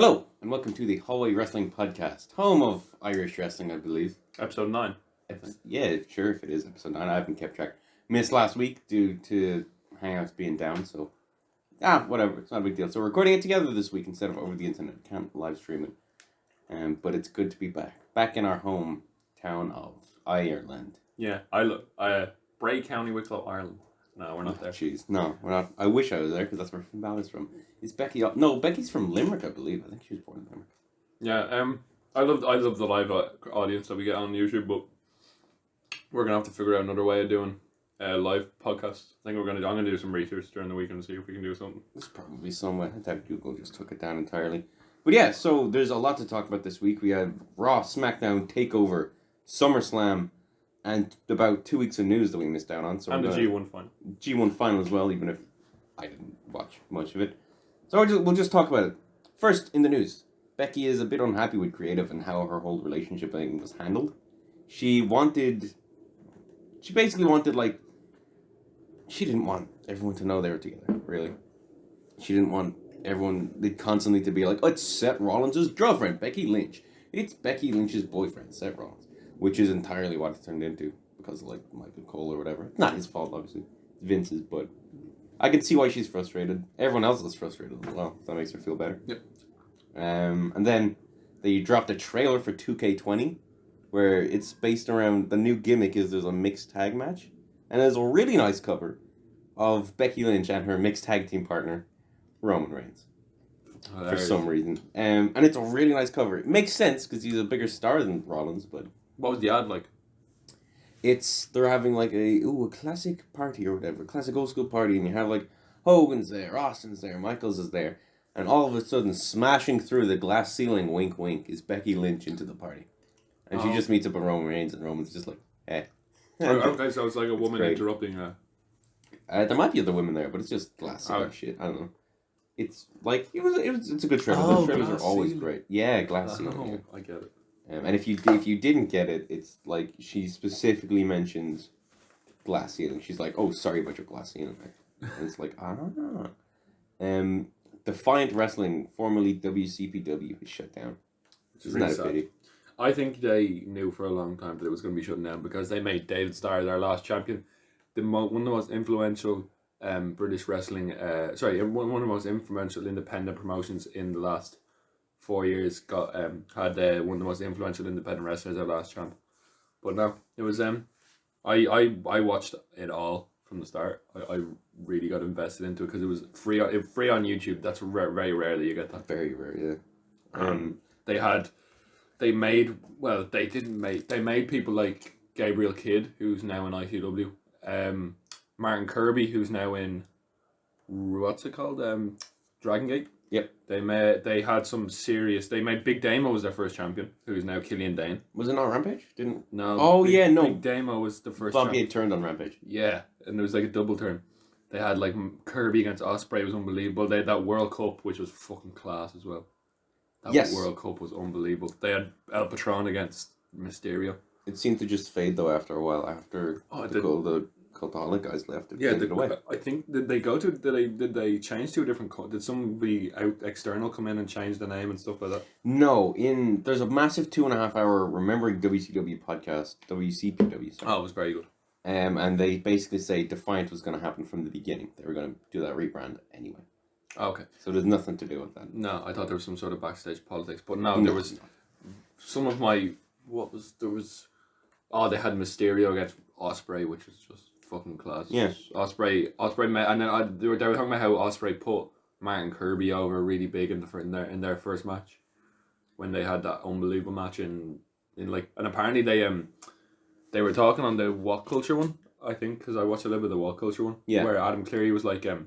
Hello, and welcome to the Hallway Wrestling Podcast, home of Irish wrestling, I believe. Episode 9. Yeah, sure, if it is episode 9. I haven't kept track. Missed last week due to Hangouts being down, so... whatever, it's not a big deal. So we're recording it together this week instead of over the internet. Can't live stream it. But it's good to be back. Back in our hometown of Ireland. Yeah, Bray, County Wicklow, Ireland. No, we're not there. Jeez, no, we're not. I wish I was there, because that's where Finn Balor's from. Is Becky... No, Becky's from Limerick, I believe. I think she was born in Limerick. Yeah, I love the live audience that we get on YouTube, but we're gonna have to figure out another way of doing live podcasts. I think I'm gonna do some research during the week and see if we can do something. There's probably somewhere. I thought Google just took it down entirely. But yeah, so there's a lot to talk about this week. We had Raw, SmackDown, TakeOver, SummerSlam, and about 2 weeks of news that we missed out on. So and the G1 final. G1 final as well, even if I didn't watch much of it. So we'll just talk about it. First, in the news, Becky is a bit unhappy with Creative and how her whole relationship thing was handled. She basically wanted, like, she didn't want everyone to know they were together, really. She didn't want everyone constantly to be like, oh, it's Seth Rollins' girlfriend, Becky Lynch. It's Becky Lynch's boyfriend, Seth Rollins. Which is entirely what it turned into because of, like, Michael Cole or whatever. It's not his fault, obviously. It's Vince's, but I can see why she's frustrated. Everyone else is frustrated as well. If that makes her feel better. Yep. And then they dropped a trailer for 2K20 where it's based around the new gimmick is there's a mixed tag match. And there's a really nice cover of Becky Lynch and her mixed tag team partner, Roman Reigns. For some reason. And it's a really nice cover. It makes sense because he's a bigger star than Rollins, but... What was the ad like? They're having like a classic party or whatever, classic old school party, and you have like Hogan's there, Austin's there, Michaels is there, and all of a sudden smashing through the glass ceiling, wink wink, is Becky Lynch into the party. And she just meets up with Roman Reigns, and Roman's just like, eh. Okay, so it's like a woman interrupting there might be other women there, but it's just glass ceiling shit. I don't know. It's like it's a good trailer. The trailers are always great. Yeah, glass ceiling. I get it. And if you didn't get it, it's like she specifically mentions glass ceiling. She's like, "Oh, sorry about your glass ceiling." And it's like, Defiant Wrestling, formerly WCPW, is shut down. Isn't that a pity? I think they knew for a long time that it was going to be shut down because they made David Starr their last champion. One of the most influential British wrestling, one of the most influential independent promotions in the last 4 years had one of the most influential independent wrestlers their last champ. But no, it was I watched it all from the start. I really got invested into it because it was free on YouTube. That's very rarely you get that. Very rare, yeah. They made people like Gabriel Kidd, who's now in ICW, Martin Kirby, who's now in what's it called, Dragon Gate. Yep. They made Big Damo was their first champion, who is now Killian Dane. Was it not Rampage? No. Oh yeah, no. Big Damo was the first. Bobby had turned on Rampage. Yeah, and there was like a double turn. They had like Kirby against Ospreay was unbelievable. They had that World Cup, which was fucking class as well. That World Cup was unbelievable. They had El Patron against Mysterio. It seemed to just fade though after a while. After the Cultaholic guys left. It away. I think did they change to a different? Did somebody external come in and change the name and stuff like that? No, there's a massive 2.5 hour Remembering WCW podcast, WCPW. Sorry. Oh, it was very good. And they basically say Defiant was going to happen from the beginning. They were going to do that rebrand anyway. Okay. So there's nothing to do with that. No, I thought there was some sort of backstage politics, but no, there was some of my they had Mysterio against Ospreay, which was just fucking class. Yeah. Ospreay, and then they were talking about how Ospreay put Martin Kirby over really big in their first match, when they had that unbelievable match in like, and apparently they were talking on the What Culture one, I think, because I watched a little bit of the What Culture one, where Adam Cleary was like, I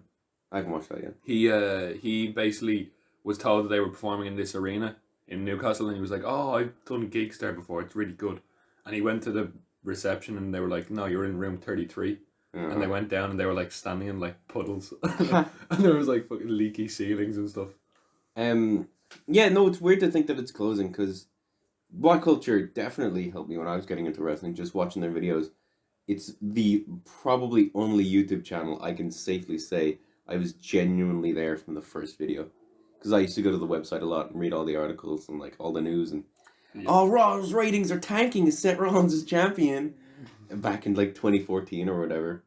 can watch that, yeah. He basically was told that they were performing in this arena in Newcastle, and he was like, "Oh, I've done gigs there before. It's really good." And he went to the reception, and they were like, "No, you're in room 33." Uh-huh. And they went down, and they were like standing in like puddles, and there was like fucking leaky ceilings and stuff. Yeah, no, it's weird to think that it's closing because What Culture definitely helped me when I was getting into wrestling. Just watching their videos, it's the probably only YouTube channel I can safely say I was genuinely there from the first video. because I used to go to the website a lot and read all the articles and like all the news and Yeah. oh, Raw's ratings are tanking as Seth Rollins is champion back in like 2014 or whatever.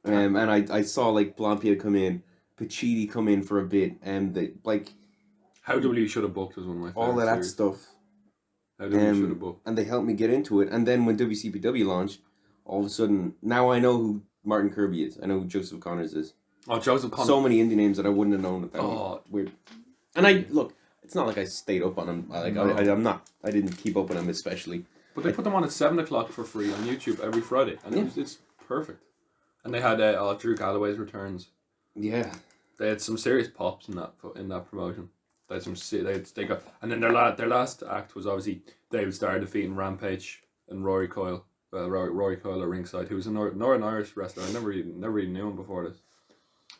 And I saw like Blampia come in, Pacitti come in for a bit, and they like How WWE should have booked was one of my favorite all of that series. stuff. How WWE should have booked. And they helped me get into it. And then when WCPW launched, all of a sudden, now I know who Martin Kirby is. I know who Joseph Connors is. Oh, Joseph Connors. So many indie names that I wouldn't have known. Oh, Weird. And I look, it's not like I stayed up on him. Like No. I'm not. I didn't keep up on him especially. But they put them on at 7 o'clock for free on YouTube every Friday, and it's perfect. And they had Drew Galloway's returns. Yeah. They had some serious pops in that promotion. They had some they got, and then their last act was obviously David Starr defeating Rampage and Rory Coyle. Rory Coyle at ringside, who was a Northern Irish wrestler. I never really knew him before this.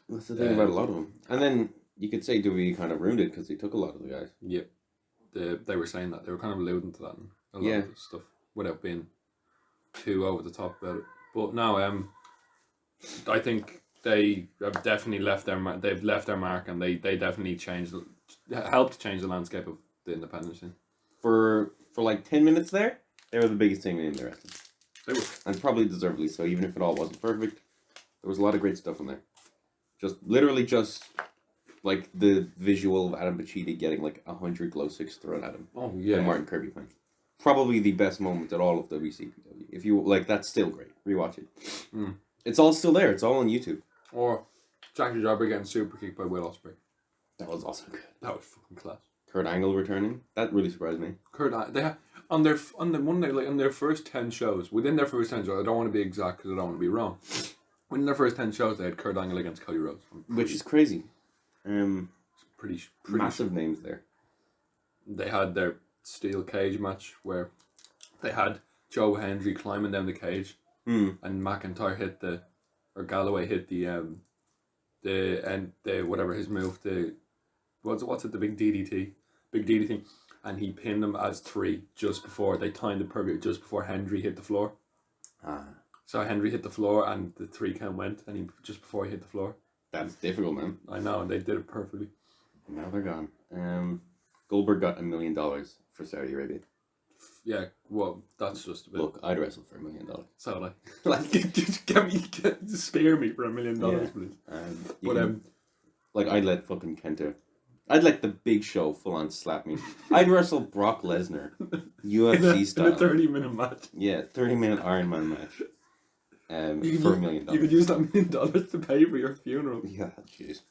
That's the thing about a lot of them. And then you could say WWE kind of ruined it because they took a lot of the guys. Yep. They were saying that. They were kind of alluding to that in a lot of the stuff without being too over the top about it. But no, I think they have definitely left their they've left their mark, and they definitely helped change the landscape of the independent scene. For like 10 minutes there, they were the biggest thing in the wrestling. They were. And probably deservedly so, even if it all wasn't perfect. There was a lot of great stuff in there. Literally just like the visual of Adam Pacitti getting like 100 glow sticks thrown at him. Oh yeah. And Martin Kirby fans. Probably the best moment at all of WCPW. If you like, that's still great. Rewatch it. Mm. It's all still there. It's all on YouTube. Or Jackie Jobber getting super kicked by Will Ospreay. That was also good. That was fucking class. Kurt Angle returning. That really surprised me. On their first 10 shows, within their first 10 shows, I don't want to be exact because I don't want to be wrong. Within their first 10 shows, they had Kurt Angle against Cody Rhodes, Which is crazy. pretty Massive names there. They had their steel cage match where they had Joe Hendry climbing down the cage, and McIntyre Galloway hit the whatever his move, what's it, the big DDT, and he pinned him as 3 just before they timed it perfect, just before Hendry hit the floor. So Hendry hit the floor and the 3 count went, and he just before he hit the floor. That's difficult, man. I know, and they did it perfectly. Now they're gone. Goldberg got $1 million for Saudi Arabia. Yeah, well, that's just a bit. Look, I'd wrestle for $1 million. So like, just spare me for $1 million, please. Like I'd let fucking Kenta. I'd let the Big Show full on slap me. I'd wrestle Brock Lesnar, UFC style. In a 30-minute match. Yeah, 30-minute Iron Man match. For $1 million. You could use that $1 million to pay for your funeral. Yeah, jeez.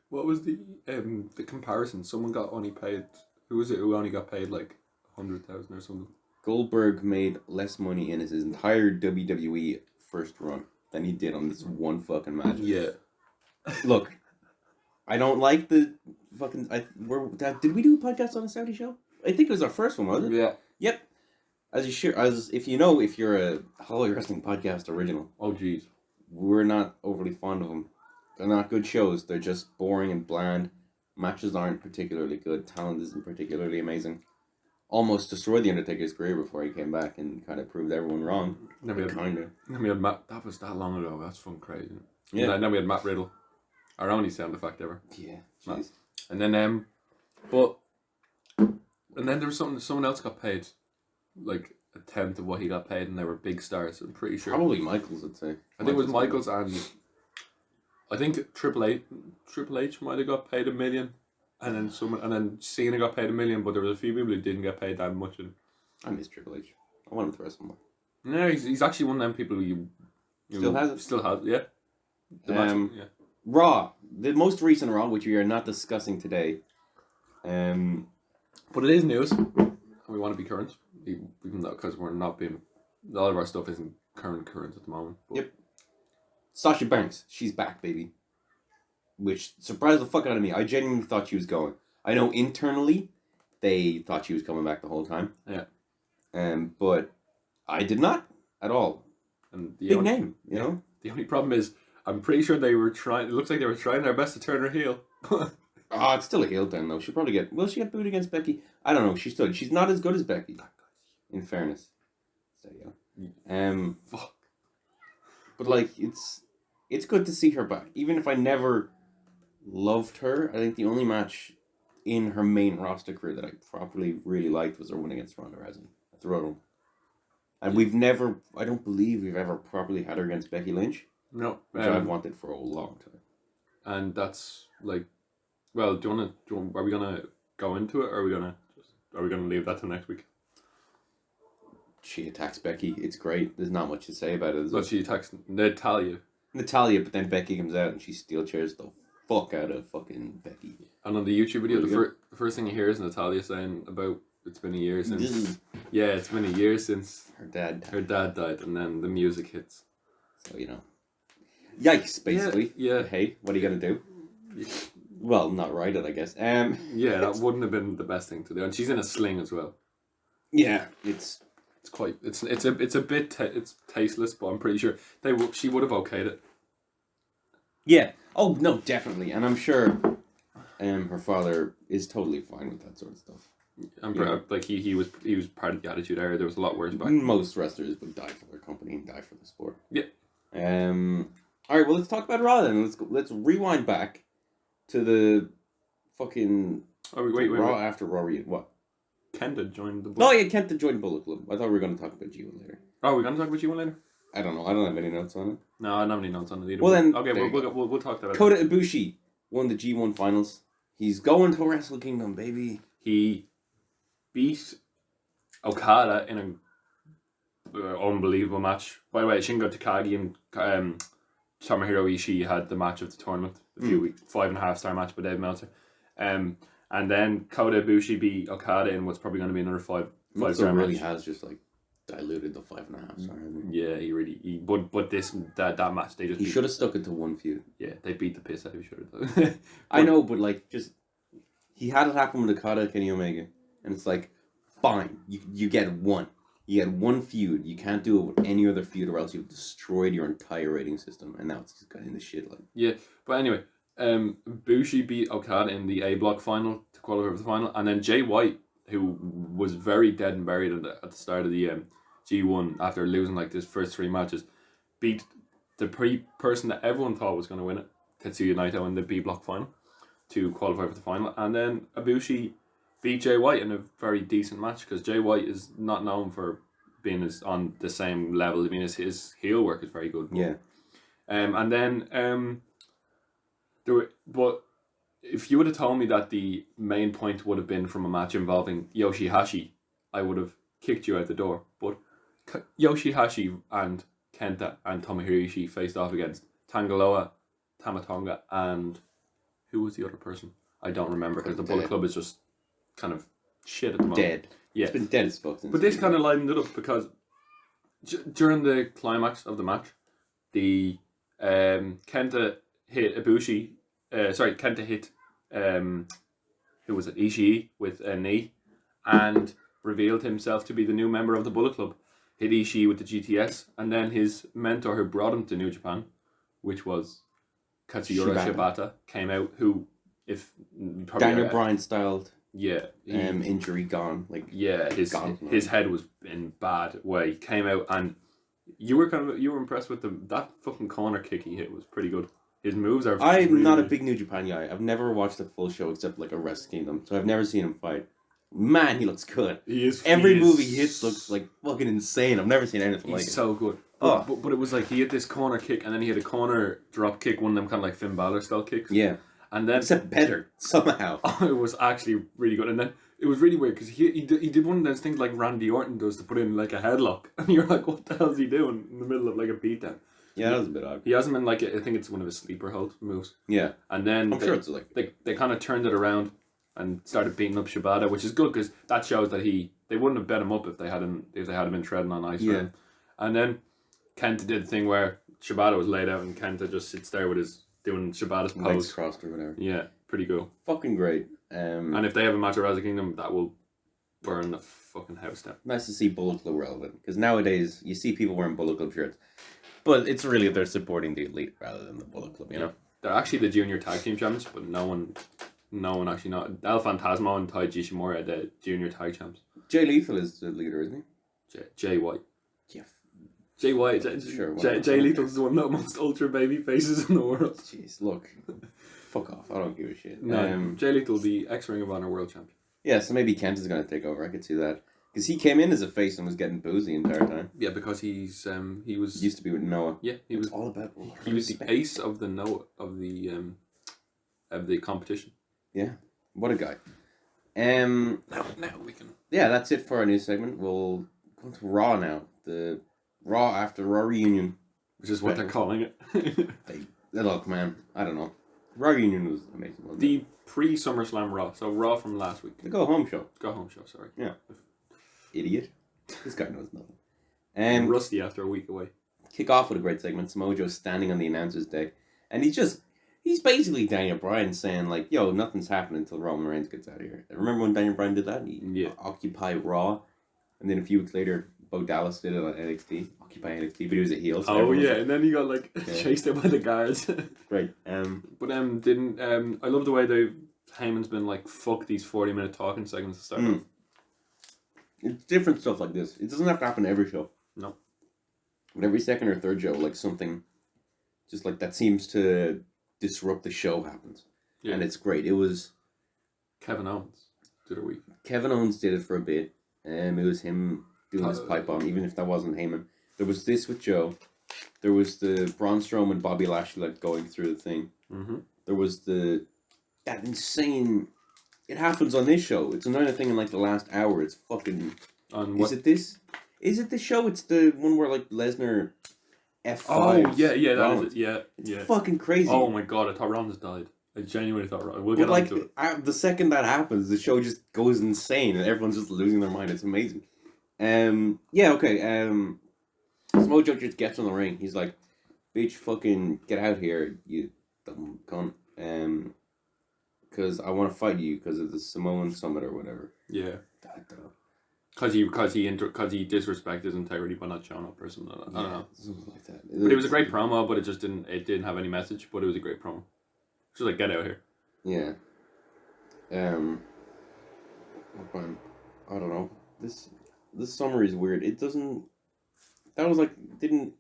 What was the comparison? Someone got only paid. Who was it? Who only got paid like 100,000 or something? Goldberg made less money in his entire WWE first run than he did on this one fucking match. Yeah. Look, I don't like the fucking. Did we do a podcast on a Saudi show? I think it was our first one, wasn't it? Yeah. Yep. If you're a Holly Wrestling Podcast original. Oh jeez. We're not overly fond of them. They're not good shows. They're just boring and bland. Matches aren't particularly good. Talent isn't particularly amazing. Almost destroyed the Undertaker's career before he came back and kind of proved everyone wrong. Then we had Matt. That was that long ago. That's fun, crazy. Yeah. And then we had Matt Riddle, our only sound effect ever. Yeah. Jeez. And then and then there was someone else got paid, like a tenth of what he got paid, and they were big stars. I'm pretty sure. Probably Michaels, I'd say. I think it was Michaels, and I think Triple H might have got paid $1 million, and then Cena got paid $1 million, but there was a few people who didn't get paid that much. I miss Triple H. I want him to wrestle more. No, he's actually one of them people who Still has it? Still has, yeah. Yeah. Raw, the most recent Raw, which we are not discussing today. But it is news. We want to be current, even though because we're not being. A lot of our stuff isn't current at the moment. But. Yep. Sasha Banks, she's back, baby. Which surprised the fuck out of me. I genuinely thought she was going. I know internally, they thought she was coming back the whole time. Yeah. But I did not at all. And Big name, you know. The only problem is, I'm pretty sure they were trying. It looks like they were trying their best to turn her heel. Oh, it's still a heel turn though. She'll probably get. Will she get booed against Becky? I don't know. She's not as good as Becky. In fairness. So yeah. Fuck. But like it's good to see her back. Even if I never loved her. I think the only match in her main roster career that I properly really liked was her win against Ronda Rousey at the Royal Rumble. And I don't believe we've ever properly had her against Becky Lynch, No, which I've wanted for a long time. and that's like, well, are we gonna go into it, or are we gonna leave that till next week? She attacks Becky. It's great. There's not much to say about it. But she attacks Natalia, But then Becky comes out and she steel chairs the fuck out of fucking Becky. and on the YouTube video, Really the first thing you hear is Natalia saying about it's been a year since. Ugh. Yeah, it's been a year since Her dad. her dad died, and then the music hits. So, yikes, basically. Yeah. Hey, what are you going to do? Well, not ride it, I guess. Yeah, that wouldn't have been the best thing to do, and she's in a sling as well. Yeah, it's It's a bit it's tasteless, but I'm pretty sure she would have okayed it. Yeah. Oh, no, definitely. And I'm sure her father is totally fine with that sort of stuff. Like he was part of the Attitude Era. There was a lot worse back. Most wrestlers would die for their company and die for the sport. Yeah. All right, well, let's talk about Raw then. Let's rewind back to the fucking Wait. Raw after Raw. What? Kenta joined the Oh, yeah, Kenta joined Bullet Club. I thought we were going to talk about G1 later. Oh, we're gonna talk about G1 later? I don't know. I don't have any notes on it. No, I don't have any notes on it either. Well, then, okay, there you we'll talk about it. Kota Ibushi won the G1 finals. He's going to Wrestle Kingdom, baby. He beat Okada in an unbelievable match. By the way, Shingo Takagi and Tomohiro Ishii had the match of the tournament a few weeks, 5.5-star match by Dave Meltzer. And then Kota Ibushi beat Okada in what's probably going to be another 5-star match. Really has just diluted the 5.5 star. Yeah, but that match they just He should have stuck it to one feud. Yeah, they beat the piss out of each other. I know, but he had it happen with Okada, Kenny Omega, and it's like, fine, you get one. You get one feud. You can't do it with any other feud, or else you've destroyed your entire rating system. And now it's just got in the shit. Yeah, but anyway, Bushi beat Okada in the A Block final to qualify for the final, and then Jay White, who was very dead and buried at the start of the G1 after losing his first 3 matches, beat the person that everyone thought was going to win it, Tetsuya Naito, in the B Block final to qualify for the final, and then Ibushi beat Jay White in a very decent match because Jay White is not known for being on the same level. I mean, his heel work is very good. Yeah. And then but if you would have told me that the main point would have been from a match involving Yoshihashi, I would have kicked you out the door. But Yoshihashi and Kenta and Tomohiro Ishii faced off against Tangaloa, Tamatonga, and who was the other person? I don't remember because the Bullet Club is just kind of shit at the moment. Dead. Yeah. It's been dead as fuck. But this kind of livened it up because during the climax of the match, the Kenta hit Ibushi. Kenta hit who was it? Ishii with a knee, and revealed himself to be the new member of the Bullet Club. Hit Ishii with the GTS, and then his mentor who brought him to New Japan, which was Katsuyori Shibata, came out. Who, if Daniel Bryan styled. Yeah. Injury gone. His head was in bad way. He came out and you were impressed with that fucking corner kick he hit was pretty good. His moves are. I'm not a big New Japan guy. I've never watched a full show except a Wrestle Kingdom, so I've never seen him fight. Man, he looks good. Every move he hits looks fucking insane. I've never seen anything like it. He's so good. But it was he hit this corner kick and then he had a corner drop kick, one of them kind of Finn Balor style kicks. Yeah. And then except better somehow. It was actually really good, and then it was really weird because he did one of those things like Randy Orton does to put in a headlock, and you're like, what the hell is he doing in the middle of a beatdown? Yeah, that was a bit odd. He hasn't been I think it's one of his sleeper hold moves. Yeah, and then I'm sure it's they kind of turned it around and started beating up Shibata, which is good because that shows that they wouldn't have bet him up if they hadn't been treading on ice. Yeah, for him. And then Kenta did the thing where Shibata was laid out and Kenta just sits there with his. Doing Shibata's pose. Legs crossed or whatever. Yeah, pretty cool. Fucking great. And if they have a match at Wrestle Kingdom, that will burn the fucking house down. Nice to see Bullet Club relevant. Because nowadays, you see people wearing Bullet Club shirts. But it's really they're supporting the Elite rather than the Bullet Club, you know? They're actually the junior tag team champs, but no one actually knows. El Phantasmo and Taiji Ishimori are the junior tag champs. Jay Lethal is the leader, isn't he? Jay White. Yeah. Jay White, sure. Jay Lethal's one of the most ultra baby faces in the world. Jeez, look. fuck off. I don't give a shit. No, Jay Lethal will be ex-Ring of Honor World Champion. Yeah, so maybe Kent is going to take over. I could see that. Because he came in as a face and was getting boozy the entire time. Yeah, because he was Used to be with Noah. Yeah, he was all about. he was the ace of the Noah of the competition. Yeah, what a guy. Now we can. Yeah, that's it for our news segment. We'll go to Raw now. The Raw after Raw reunion, Which is what they're calling it. Look, man, I don't know. Raw reunion was amazing. Wasn't The pre-SummerSlam Raw, so Raw from last week. The go home show. Go home show, sorry. Yeah. Idiot. This guy knows nothing. And rusty after a week away. Kick off with a great segment. Samoa Joe standing on the announcer's deck, and he's basically Daniel Bryan saying like, "Yo, nothing's happening until Roman Reigns gets out of here." Remember when Daniel Bryan did that? He Occupy Raw, and then a few weeks later, Bo Dallas did it on NXT. Occupy NXT, but he was a heel. So and then he got chased out by the guards. Great. But didn't I love the way Heyman's been like, fuck these 40-minute talking segments to start off. It's different stuff like this. It doesn't have to happen every show. No. But every second or third show, like something just like that seems to disrupt the show happens. Yeah. And it's great. It was Kevin Owens did a week. Kevin Owens did it for a bit. It was him doing his pipe bomb, even if that wasn't Heyman. There was this with Joe. There was the Braun Strowman, Bobby Lashley going through the thing. Mm-hmm. There was that insane. It happens on this show. It's another thing in the last hour. It's fucking. On what? Is it this? Is it this show? It's the one where Lesnar F5. Oh yeah, that is it. It's fucking crazy. Oh my god, I thought Rollins died. I genuinely thought Rollins. We'll get on to it. The second that happens, the show just goes insane and everyone's just losing their mind. It's amazing. Samoa Joe just gets on the ring. He's like, "Bitch, fucking get out here, you dumb cunt." Because I want to fight you because of the Samoan Summit or whatever. Yeah. Because he disrespected his integrity by not showing up or something. I don't know. Something like that. But it was a great promo, but it didn't have any message. But it was a great promo. Just like, get out here. Yeah. I don't know. This summary is weird. It doesn't. That was didn't.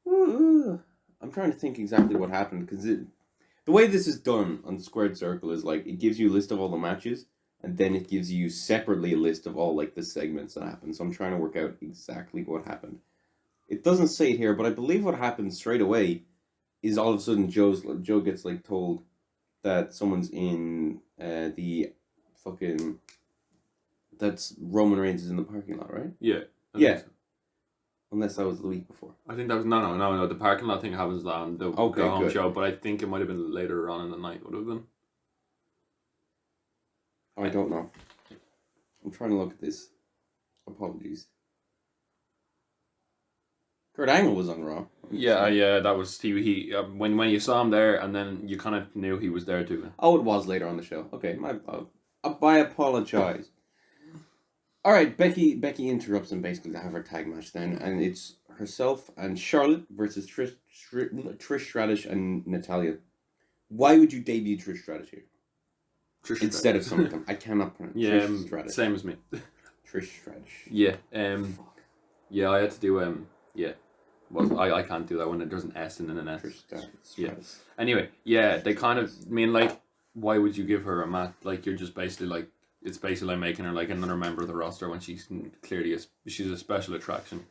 I'm trying to think exactly what happened because the way this is done on the squared circle is it gives you a list of all the matches and then it gives you separately a list of all the segments that happened. So I'm trying to work out exactly what happened. It doesn't say it here, but I believe what happened straight away is all of a sudden Joe gets told that someone's in the fucking that's Roman Reigns is in the parking lot, right? Yeah. Yeah. Unless that was the week before. I think that was no. The parking lot thing happens on the go home show, but I think it might have been later on in the night. Would have been. I don't know. I'm trying to look at this. Apologies. Kurt Angle was on Raw. Yeah. That was he. When you saw him there, and then you kind of knew he was there too. Oh, it was later on the show. Okay, I apologize. All right, Becky interrupts him basically to have her tag match then, and it's herself and Charlotte versus Trish Stratus and Natalya. Why would you debut Trish Stratus here? Instead of some of them? I cannot pronounce. Yeah, Trish Stratus. Same as me. Trish Stratus. Yeah. Yeah, I had to do yeah. Well, I can't do that when there's an S and then an S. Trish Stratus. Yeah. Anyway, yeah, they kind of why would you give her a match? You're just basically it's basically making her another member of the roster when she's clearly she's a special attraction.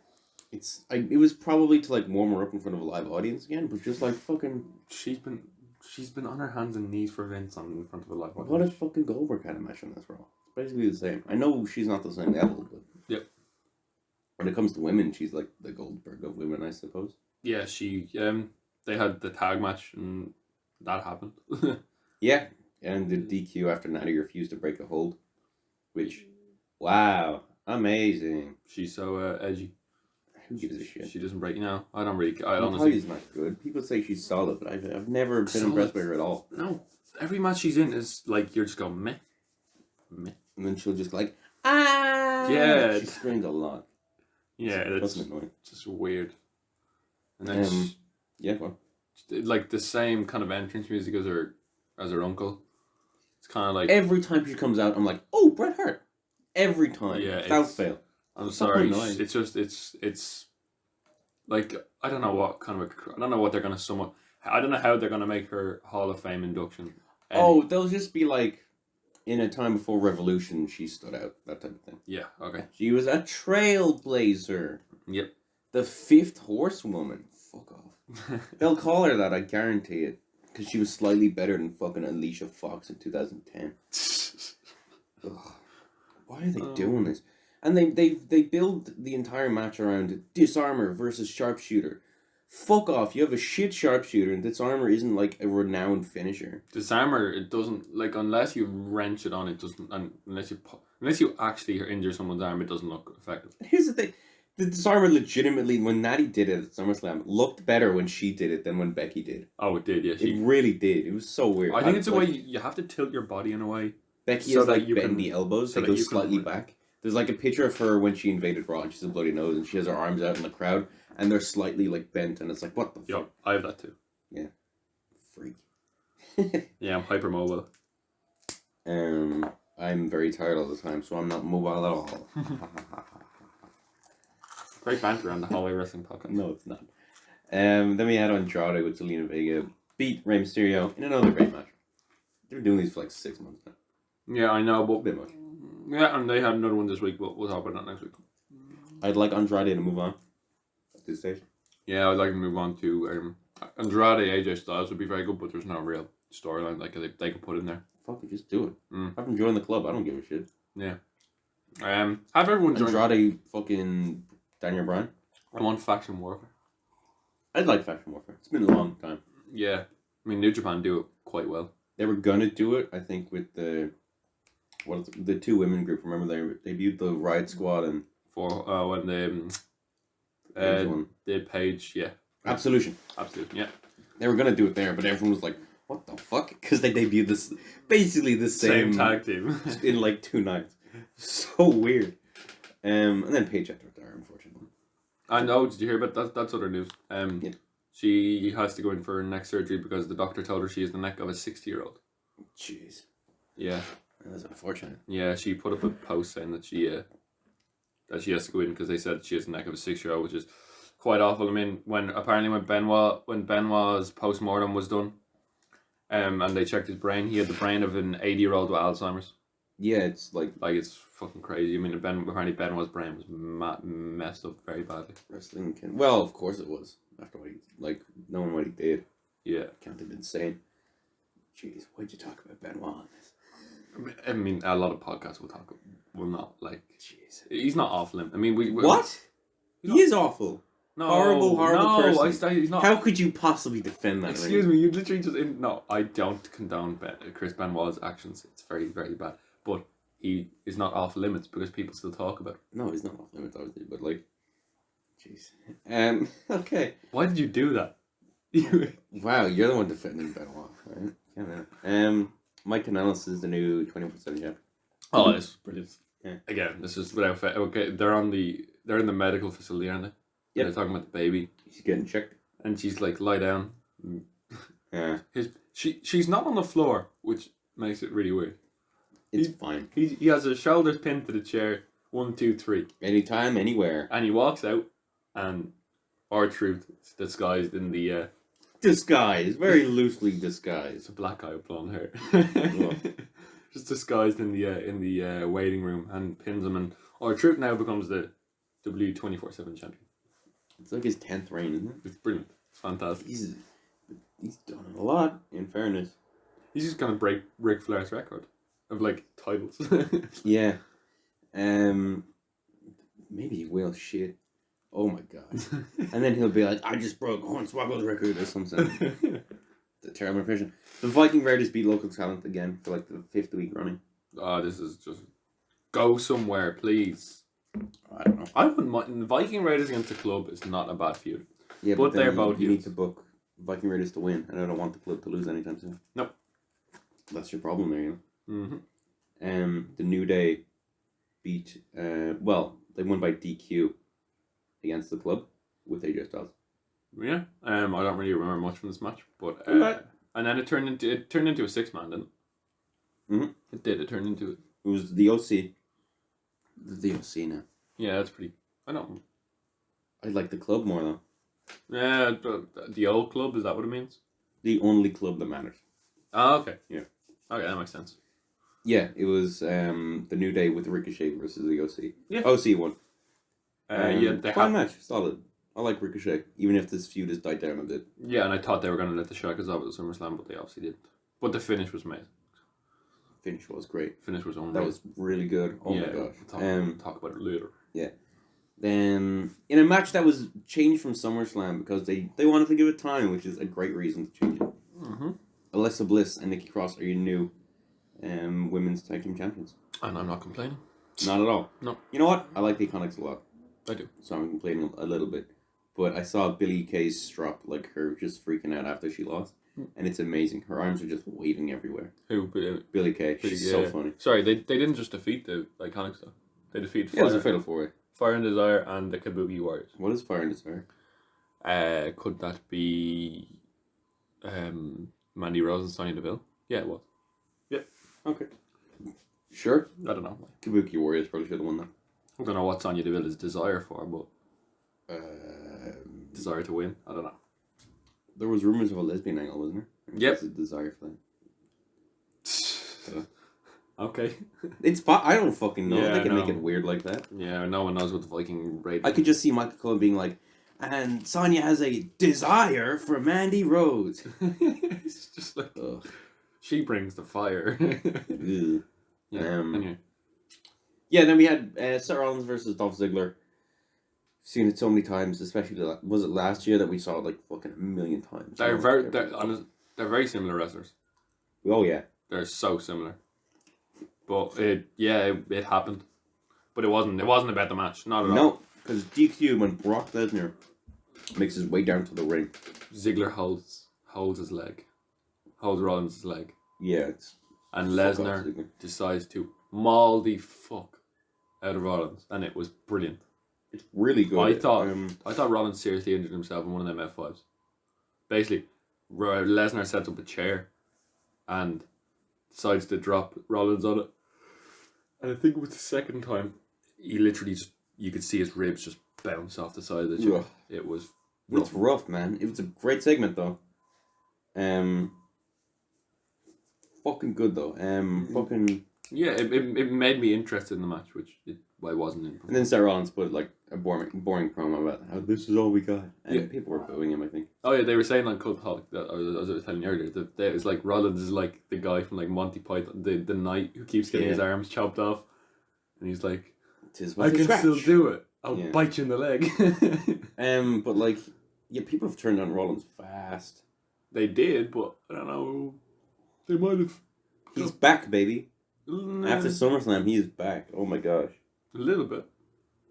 It was probably to warm her up in front of a live audience again, but just fucking. She's been on her hands and knees for Vince in front of a live audience. What if fucking Goldberg had a match on this Raw? It's basically the same. I know she's not the same level, but yep. When it comes to women, she's the Goldberg of women, I suppose. Yeah, she they had the tag match and that happened. Yeah. And the DQ after Natty refused to break a hold. Which, wow, amazing. She's so edgy. Who gives a shit? She doesn't break. No, I don't really. I honestly. Natalya's not good. People say she's solid, but I've never been impressed by her at all. No, every match she's in is you're just going meh. And then she'll just ah. Yeah. She screams a lot. Yeah, that's annoying. Just weird. And then well. The same kind of entrance music as her uncle. It's kind of every time she comes out, I'm like, oh, Bret Hart. Every time. Yeah. Without fail. I'm sorry. It's just, it's I don't know what kind of I don't know what they're going to sum up. I don't know how they're gonna make her Hall of Fame induction. Oh, they'll just be like, in a time before Revolution, she stood out. That type of thing. yeah, okay. She was a trailblazer. Yep. The fifth horsewoman. Fuck off. They'll call her that, I guarantee it. Because she was slightly better than fucking Alicia Fox in 2010. Ugh. Why are they doing this? And they build the entire match around Disarmer versus Sharpshooter. Fuck off! You have a shit sharpshooter, and Disarmer isn't like a renowned finisher. Disarmer, it doesn't like unless you wrench it on, it doesn't. And unless you actually injure someone's arm, it doesn't look effective. Here's the thing: the Disarmer legitimately, when Natty did it at SummerSlam, looked better when she did it than when Becky did. Oh, it did. Yeah, It really did. It was so weird. I think it's a way you have to tilt your body in a way. Becky so has that like you can- bendy elbows. so They that go you can- slightly back. There's like a picture of her when she invaded Raw, and she's a bloody nose, and she has her arms out in the crowd, and they're slightly like bent, and it's like, what the Yeah, fuck, I have that too. freak. Yeah, I'm hypermobile. I'm very tired all the time, so I'm not mobile at all. Great banter on the Hallway Wrestling Podcast. No, it's not. Then we had Andrade with Zelina Vega beat Rey Mysterio in another great match. They've been doing these for like 6 months now. Yeah, I know, A but bit much. yeah, and they had another one this week, but we'll talk about that next week. I'd like Andrade to move on at this stage. Yeah, I'd like to move on to Andrade, AJ Styles would be very good, but there's no real storyline like they could put in there. Fuck it, just do it. Mm. Have them join the club. I don't give a shit. Yeah. Have everyone join. Andrade, fucking Daniel Bryan. I want faction warfare. I'd like Faction Warfare. It's been a long time. Yeah, I mean New Japan do it quite well. They were gonna do it, I think, with the two women group. Remember they debuted the Riot Squad and For when Page one. the page, yeah, Absolution. absolutely, yeah. They were gonna do it there, but everyone was like, "What the fuck?" Because they debuted this basically the Same same tag team. in like 2 nights. So weird. And then Paige had to retire, unfortunately. I know. Did you hear about that? That's other news. Yeah. She has to go in for neck surgery because the doctor told her she has the neck of a 60-year-old. Jeez, Yeah, that's unfortunate. yeah. She put up a post saying that she has to go in because they said she has the neck of a 6-year-old, which is quite awful. I mean, when Benoit's post-mortem was done, and they checked his brain, he had the brain of an 80-year-old with Alzheimer's. Yeah, it's like Like, it's fucking crazy. I mean, apparently Benoit's brain was messed up very badly. wrestling can. Well, of course it was. After what knowing what he did, Yeah. can't have been insane. Jeez, why'd you talk about Benoit on this? I mean, a lot of podcasts will not, like... Jeez. He's not awful. I mean, we What? He is awful. No, Horrible person. He's not. How could you possibly defend that? Excuse me, you literally just... No, I don't condone Chris Benoit's actions. It's very, very bad. But he is not off limits because people still talk about it. No, he's not off limits, obviously, but like, jeez. Okay. Why did you do that? Wow, you're the one defending Benoit, right? Yeah. Mike Kanellis is the new 24/7 champion. Oh, it's brilliant. Yeah. Again, this is without... Okay, they're in the medical facility, aren't they? Yep. They're talking about the baby. He's getting checked. And she's like, lie down. Yeah. She's not on the floor, which makes it really weird. It's fine. He has his shoulders pinned to the chair. 1, 2, 3. Anytime, anywhere. And he walks out, and R-Truth is disguised in the... Disguised. Very loosely disguised. it's a black guy with blonde hair. Oh. Just disguised in the waiting room and pins him. And R-Truth now becomes the W24/7 champion. It's like his 10th reign, isn't it? It's brilliant. It's fantastic. He's done it a lot, in fairness. He's just going to break Ric Flair's record of, like, titles. Yeah. Maybe he will. Shit. Oh my god. And then he'll be like, I just broke Hornswoggle's record or something. The terrible impression. The Viking Raiders beat local talent again for like the 5th week running. Oh, this is just... Go somewhere, please. I don't know. I wouldn't mind... Viking Raiders against the club is not a bad feud. Yeah, But then they're both you need heels. to book Viking Raiders to win, and I don't want the club to lose anytime soon. Nope. That's your problem there, you Mm-hmm. know. The New Day beat, they won by DQ against the club with AJ Styles. Yeah. I don't really remember much from this match, but Right. and then it turned into a 6-man, didn't it? Mhm. It did. It turned into it. It was the OC. The OC now. Yeah, that's pretty. I don't. I like the club more though. Yeah, the old club, is that what it means? The only club that matters. Oh, okay. Yeah. Okay, that makes sense. Yeah, it was the New Day with Ricochet versus the OC. Yeah. OC won. Yeah, they fine had. match, solid. I like Ricochet, even if this feud has died down a bit. Yeah, and I thought they were going to let the Shakers off at the SummerSlam, but they obviously didn't. But the finish was amazing. Finish was great. Finish was unreal. That was really good. Oh my gosh. Talk about it later. Then in a match that was changed from SummerSlam because they wanted to give it time, which is a great reason to change it. Mm-hmm. Alexa Bliss and Nikki Cross are your new women's tag team champions. And I'm not complaining. Not at all. No. You know what? I like the Iconics a lot. I do. So I'm complaining a little bit. But I saw Billie Kay's strop, like her just freaking out after she lost. And it's amazing. Her arms are just waving everywhere. Who? Billie Kay. She's so funny. Sorry, they didn't just defeat the Iconics though. They defeated Yeah, it was a fatal 4-way. Fire and Desire and the Kabuki Warriors. What is Fire and Desire? Could that be Mandy Rose and Sonya Deville? Yeah, it was. Okay. Sure. I don't know. Kabuki Warriors probably should have won that. I don't know what Sonya Deville is desire for, but Um, desire to win. I don't know. There was rumors of a lesbian angle, wasn't there? Yep. There's a desire for that. Okay. I don't fucking know. Yeah, They can I make know. it weird like that. Yeah, no one knows what the Viking raid. I could just see Michael Cole being like, and Sonya has a desire for Mandy Rose. It's just like Ugh. she brings the fire. Ew. Yeah. Anyway. Yeah, then we had Seth Rollins versus Dolph Ziggler. Seen it so many times, especially was it last year that we saw it like fucking a million times. They're very similar wrestlers. Oh yeah. They're so similar. But it happened. But it wasn't about the match. Not at all. No, because DQ when Brock Lesnar makes his way down to the ring. Ziggler holds his leg. Holds Rollins' leg. Yeah, it's And fuck off, Lesnar Ziggler. decides to maul the fuck out of Rollins. And it was brilliant. It's really good. I thought Rollins seriously injured himself in one of them F5s. Basically, Lesnar sets up a chair and decides to drop Rollins on it. And I think it was the second time he literally just, you could see his ribs just bounce off the side of the chair. Ugh. It was It's rough, man. It was a great segment though. Fucking good though. Fucking. Yeah, it made me interested in the match, which I wasn't in. And then Seth Rollins put like a boring promo about how this is all we got, and Yeah. people were booing him. I think. Oh yeah, they were saying on Cultaholic that as I was telling you earlier that it was like Rollins is like the guy from like Monty Python, the knight who keeps getting his arms chopped off, and he's like, I can still do it. I'll bite you in the leg. But like, yeah, people have turned on Rollins fast. They did, but I don't know. They might have. He's back, baby. Nah, After SummerSlam, he is back. Oh my gosh. a little bit.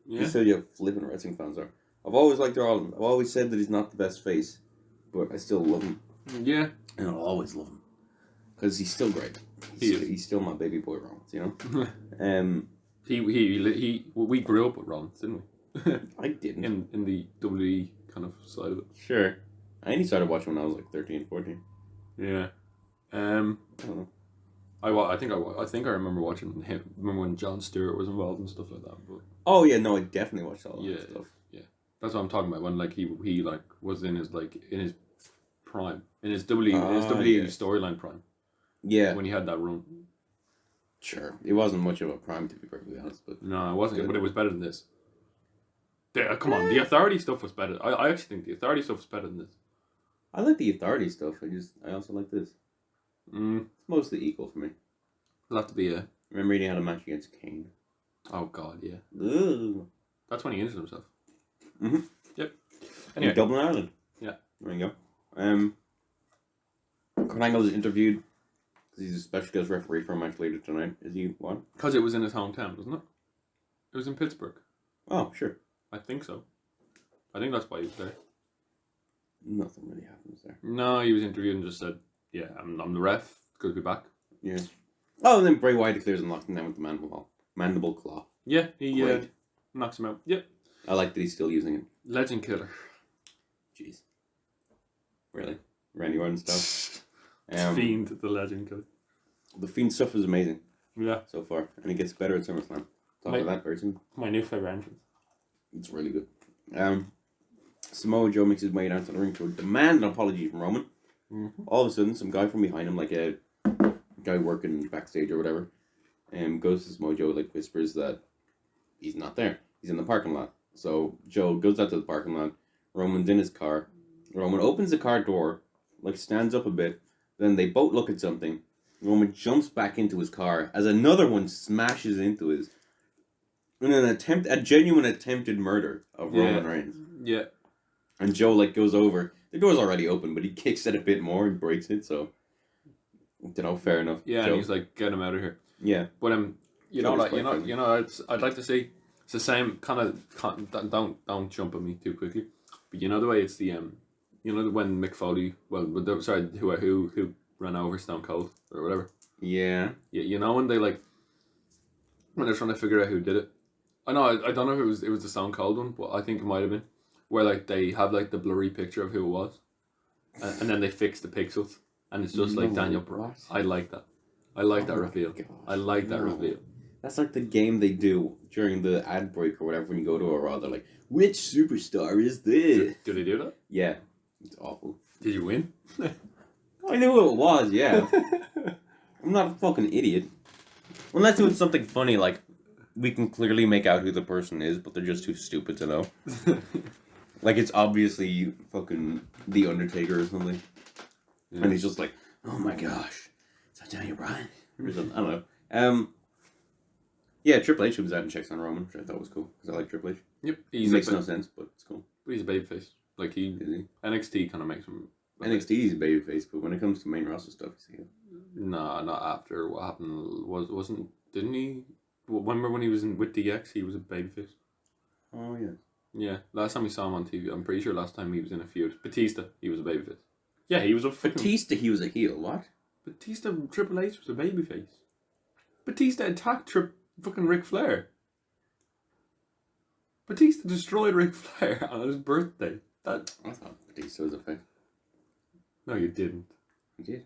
Yeah. You said you flipping wrestling fans are. I've always liked Rollins. I've always said that he's not the best face, but I still love him. Yeah. And I'll always love him. Because he's still great. He's still my baby boy Rollins, you know? We grew up with Rollins, didn't we? I didn't. in the WWE kind of side of it. Sure. I only started watching when I was like 13, 14. Yeah. I don't know. I think I remember watching him. Remember when Jon Stewart was involved and stuff like that. But Oh yeah, no, I definitely watched all that stuff. yeah, that's what I'm talking about. When like he like was in his prime, in his WWE storyline prime. Yeah, When he had that run. sure. It wasn't much of a prime, to be perfectly honest, but No, it wasn't. Good. But it was better than this. Come on, the Authority stuff was better. I actually think the Authority stuff was better than this. I like the Authority stuff. I also like this. It's mostly equal for me. It'll have to be a. Remember he had a match against Kane. Oh God, yeah. Ugh. That's when he injured himself. Mhm. Yep. Anyway, Anyway, Dublin, Ireland. Yeah. There you go. Kurt Angle is interviewed because he's a special guest referee for a match later tonight. Is he what? because it was in his hometown, wasn't it? It was in Pittsburgh. Oh, sure. I think so. I think that's why he was there. Nothing really happens there. No, he was interviewed and just said, "Yeah, I'm the ref. Good to be back." Yeah. Oh, and then Bray Wyatt declares and knocks him down with the mandible claw. Yeah, he Great. knocks him out. Yep. I like that he's still using it. Legend killer. Jeez. Really? Randy Orton stuff? Fiend, the legend killer. The Fiend stuff is amazing Yeah. so far, and it gets better at SummerSlam. Talk about that very soon. My new favorite entrance. It's really good. Samoa Joe makes his way down to the ring to demand an apology from Roman. All of a sudden, some guy from behind him, like a guy working backstage or whatever, goes to Mojo, like whispers that he's not there. He's in the parking lot. So Joe goes out to the parking lot. Roman's in his car. Roman opens the car door, like stands up a bit. Then they both look at something. Roman jumps back into his car as another one smashes into his. In a genuine attempted murder of Roman Reigns. Yeah. And Joe like goes over. The door's already open, but he kicks it a bit more and breaks it. So, fair enough. Yeah, Joe. and he's like, get him out of here. Yeah. But you know, Joe was like quite funny. I'd like to see. It's the same kind of. Don't jump at me too quickly. But you know the way it's the when Mick Foley, who ran over Stone Cold or whatever. Yeah. You know when when they're trying to figure out who did it. I know I don't know if it was the Stone Cold one, but I think it might have been where like they have like the blurry picture of who it was, and then they fix the pixels, and it's just like Daniel Bryan. I like that. I like that reveal. Gosh, I like that no. reveal. That's like the game they do during the ad break or whatever when you go to a Raw. They're like, which superstar is this? Do they do that? Yeah. It's awful. Did you win? I knew who it was, yeah. I'm not a fucking idiot. Unless it was something funny like, we can clearly make out who the person is, but they're just too stupid to know. Like, it's obviously fucking The Undertaker or something. Yeah. And he's just like, oh my gosh, is that Daniel Bryan? Or something. I don't know. Yeah, Triple H was out and checks on Roman, which I thought was cool, because I like Triple H. Yep. He makes no sense, but it's cool. He's a babyface. Like Is he? NXT kind of makes him. NXT is a babyface, but when it comes to main roster stuff, he's a heel. Nah, not after what happened. Didn't he? Remember when he was with DX, he was a babyface. Oh, yeah. Yeah, last time we saw him on TV, I'm pretty sure last time he was in a feud. Batista, he was a babyface. Yeah, he was a Batista, he was a heel, what? Batista, Triple H was a babyface. Batista attacked fucking Ric Flair. Batista destroyed Ric Flair on his birthday. I thought Batista was a face. No, you didn't. I did.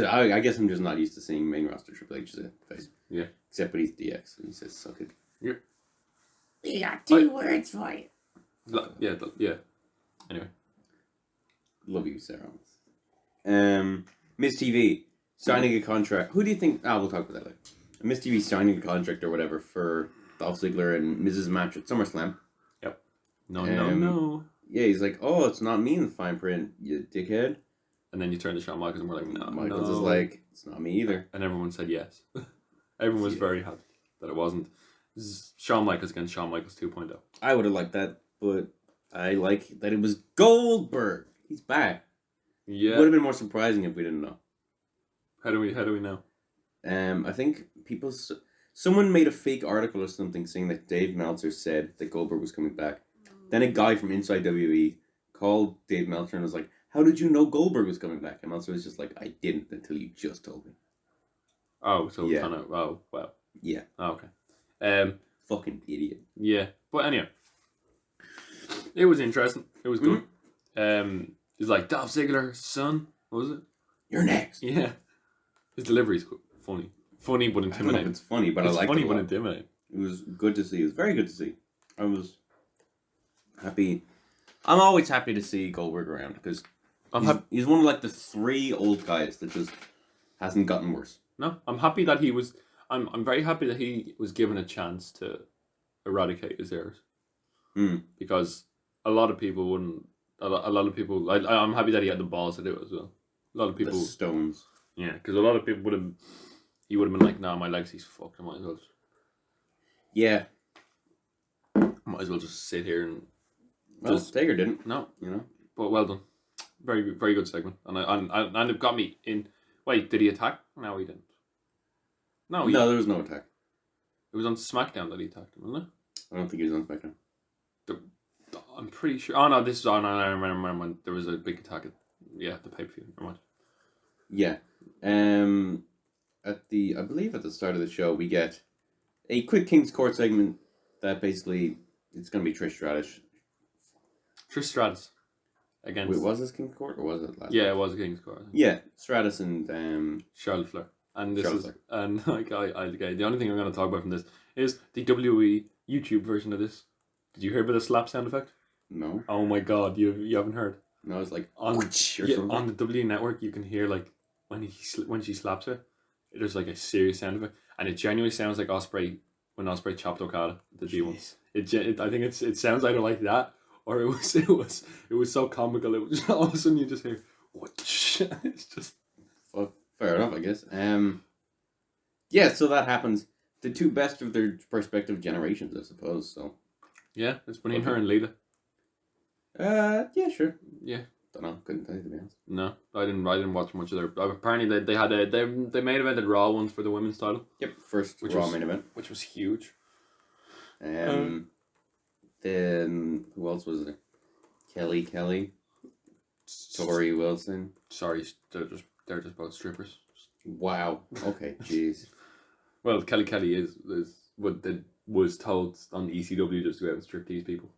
I guess I'm just not used to seeing main roster Triple H as a face. Yeah. Except when he's DX and he says, suck it. Yeah. We got two words for you. Yeah. Anyway. Love you, Sarah. Miss TV signing a contract. Who do you think? We'll talk about that later. Miss TV signing a contract or whatever for Dolph Ziggler and Mrs. match at SummerSlam. Yep. No. Yeah, he's like, oh, it's not me in the fine print, you dickhead. And then you turn to Shawn Michaels and we're like, no. Michaels is like, it's not me either. And everyone said yes. Everyone was very happy that it wasn't. This is Shawn Michaels against Shawn Michaels 2.0. I would have liked that, but I like that it was Goldberg. He's back. Yeah. It would have been more surprising if we didn't know. How do we know? I think someone made a fake article or something saying that Dave Meltzer said that Goldberg was coming back. Then a guy from inside WWE called Dave Meltzer and was like, how did you know Goldberg was coming back? And Meltzer was just like, I didn't until you just told me. Oh, so Yeah. kind of. Oh, well. Yeah. Oh, okay. Fucking idiot. Yeah, but anyway, it was interesting. It was good. It's like Dolph Ziggler's son. What was it? You're next. Yeah, his delivery's funny but I don't know if intimidating. it's funny, but It's I like funny it a but lot. intimidating. It was good to see. It was very good to see. I was happy. I'm always happy to see Goldberg around because he's one of like the 3 old guys that just hasn't gotten worse. No, I'm happy that he was. I'm very happy that he was given a chance to eradicate his errors. Because a lot of people wouldn't. A lot of people. I'm happy that he had the balls to do it as well. A lot of people. The Stones. Yeah, because a lot of people would have. He would have been like, "Nah, my legacy's fucked. I might as well. Yeah. Might as well just sit here and." Well, Taker didn't. No, You know. but well done. Very very good segment, and it got me in. Wait, did he attack? No, he didn't. No, No, there was no attack. It was on SmackDown that he attacked him, wasn't I don't think he was on SmackDown. it? I'm pretty sure. Oh no, this is on. I remember when there was a big attack at the pay-per-view. Never mind. Yeah. I believe at the start of the show we get a quick King's Court segment that basically it's going to be Trish Stratus. Trish Stratus against. Wait, was this King's Court or was it last? Yeah, it was a King's Court. I think. Yeah, Stratus and Charlotte Flair. And this Charlotte is Flair. and like okay, the only thing I'm going to talk about from this is the WWE YouTube version of this. Did you hear about the slap sound effect? no. Oh my god, you haven't heard. And I was like, on "Whoosh," or yeah, something. on the W Network, you can hear like when she slaps her, there's like a serious sound of it, and it genuinely sounds like Osprey when Osprey chopped Okada the D1. Jeez. I think it sounds either like that or it was so comical. It was all of a sudden you just hear whoosh. It's just Well, fair enough, I guess. Yeah, so that happens. The two best of their respective generations, I suppose. So, yeah, it's between her and Lita. yeah, sure. Yeah. Don't know. Couldn't tell you, to be honest. No, I didn't watch much of their. Apparently, they had they main evented Raw once for the women's title, Yep, first Which Raw was- main event. which was huge. Then who else was there? Kelly, Tori Wilson. Sorry, they're just both strippers. Wow. Okay. Jeez. Well, Kelly is what was told on ECW just to go out and strip these people.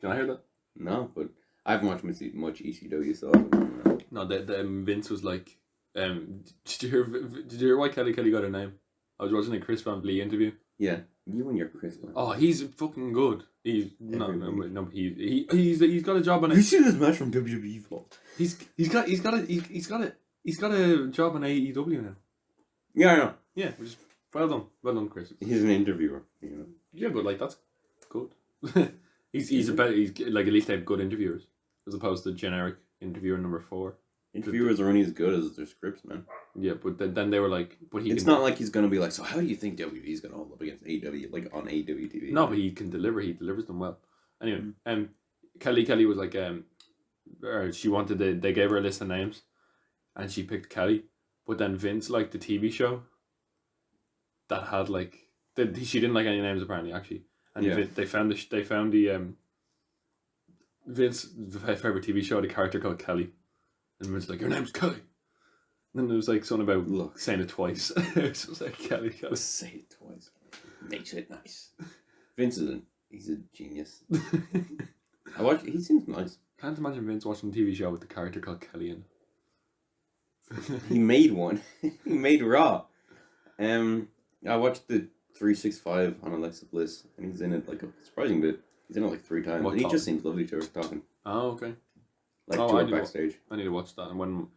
Can I hear that? No, but I haven't watched much ECW, so I don't know. No, the Vince was like, did you hear why Kelly got her name? I was watching a Chris Van Vliet interview. Yeah, you and your Chris. Man. Oh, he's fucking good. He's Everybody. no, he's got a job on Have you it. seen this match from WWE Vault? He's got a job on AEW now. Yeah, I know. Yeah, which is well done, Chris. He's an interviewer. You know. Yeah, but like that's good. he's like at least they have good interviewers as opposed to generic interviewer number 4. Interviewers are only as good as their scripts, man. Yeah, but then they were like, but he. It's can, not like he's gonna be like, so how do you think WWE's gonna hold up against AEW, like on AEW TV? No, but he can deliver. He delivers them well. Anyway, Kelly was like, or she wanted they gave her a list of names, and she picked Kelly. But then Vince liked the TV show. That had like she didn't like any names apparently actually, and Yeah. they found the Vince's favorite TV show, the character called Kelly, and Vince was like, your name's Kelly. And then there was like something about Look. saying it twice. It was like Kelly. Say it twice. Makes it nice. Vince he's a genius. He seems nice. Can't imagine Vince watching a TV show with the character called Kelly in it. He made one. He made Raw. I watched the 365 on Alexa Bliss, and he's in it like a surprising bit. He's in it like 3 times, What and he talk? just seems lovely to her talking, Oh, okay. like Oh, to I her do. backstage. I need to watch that. And when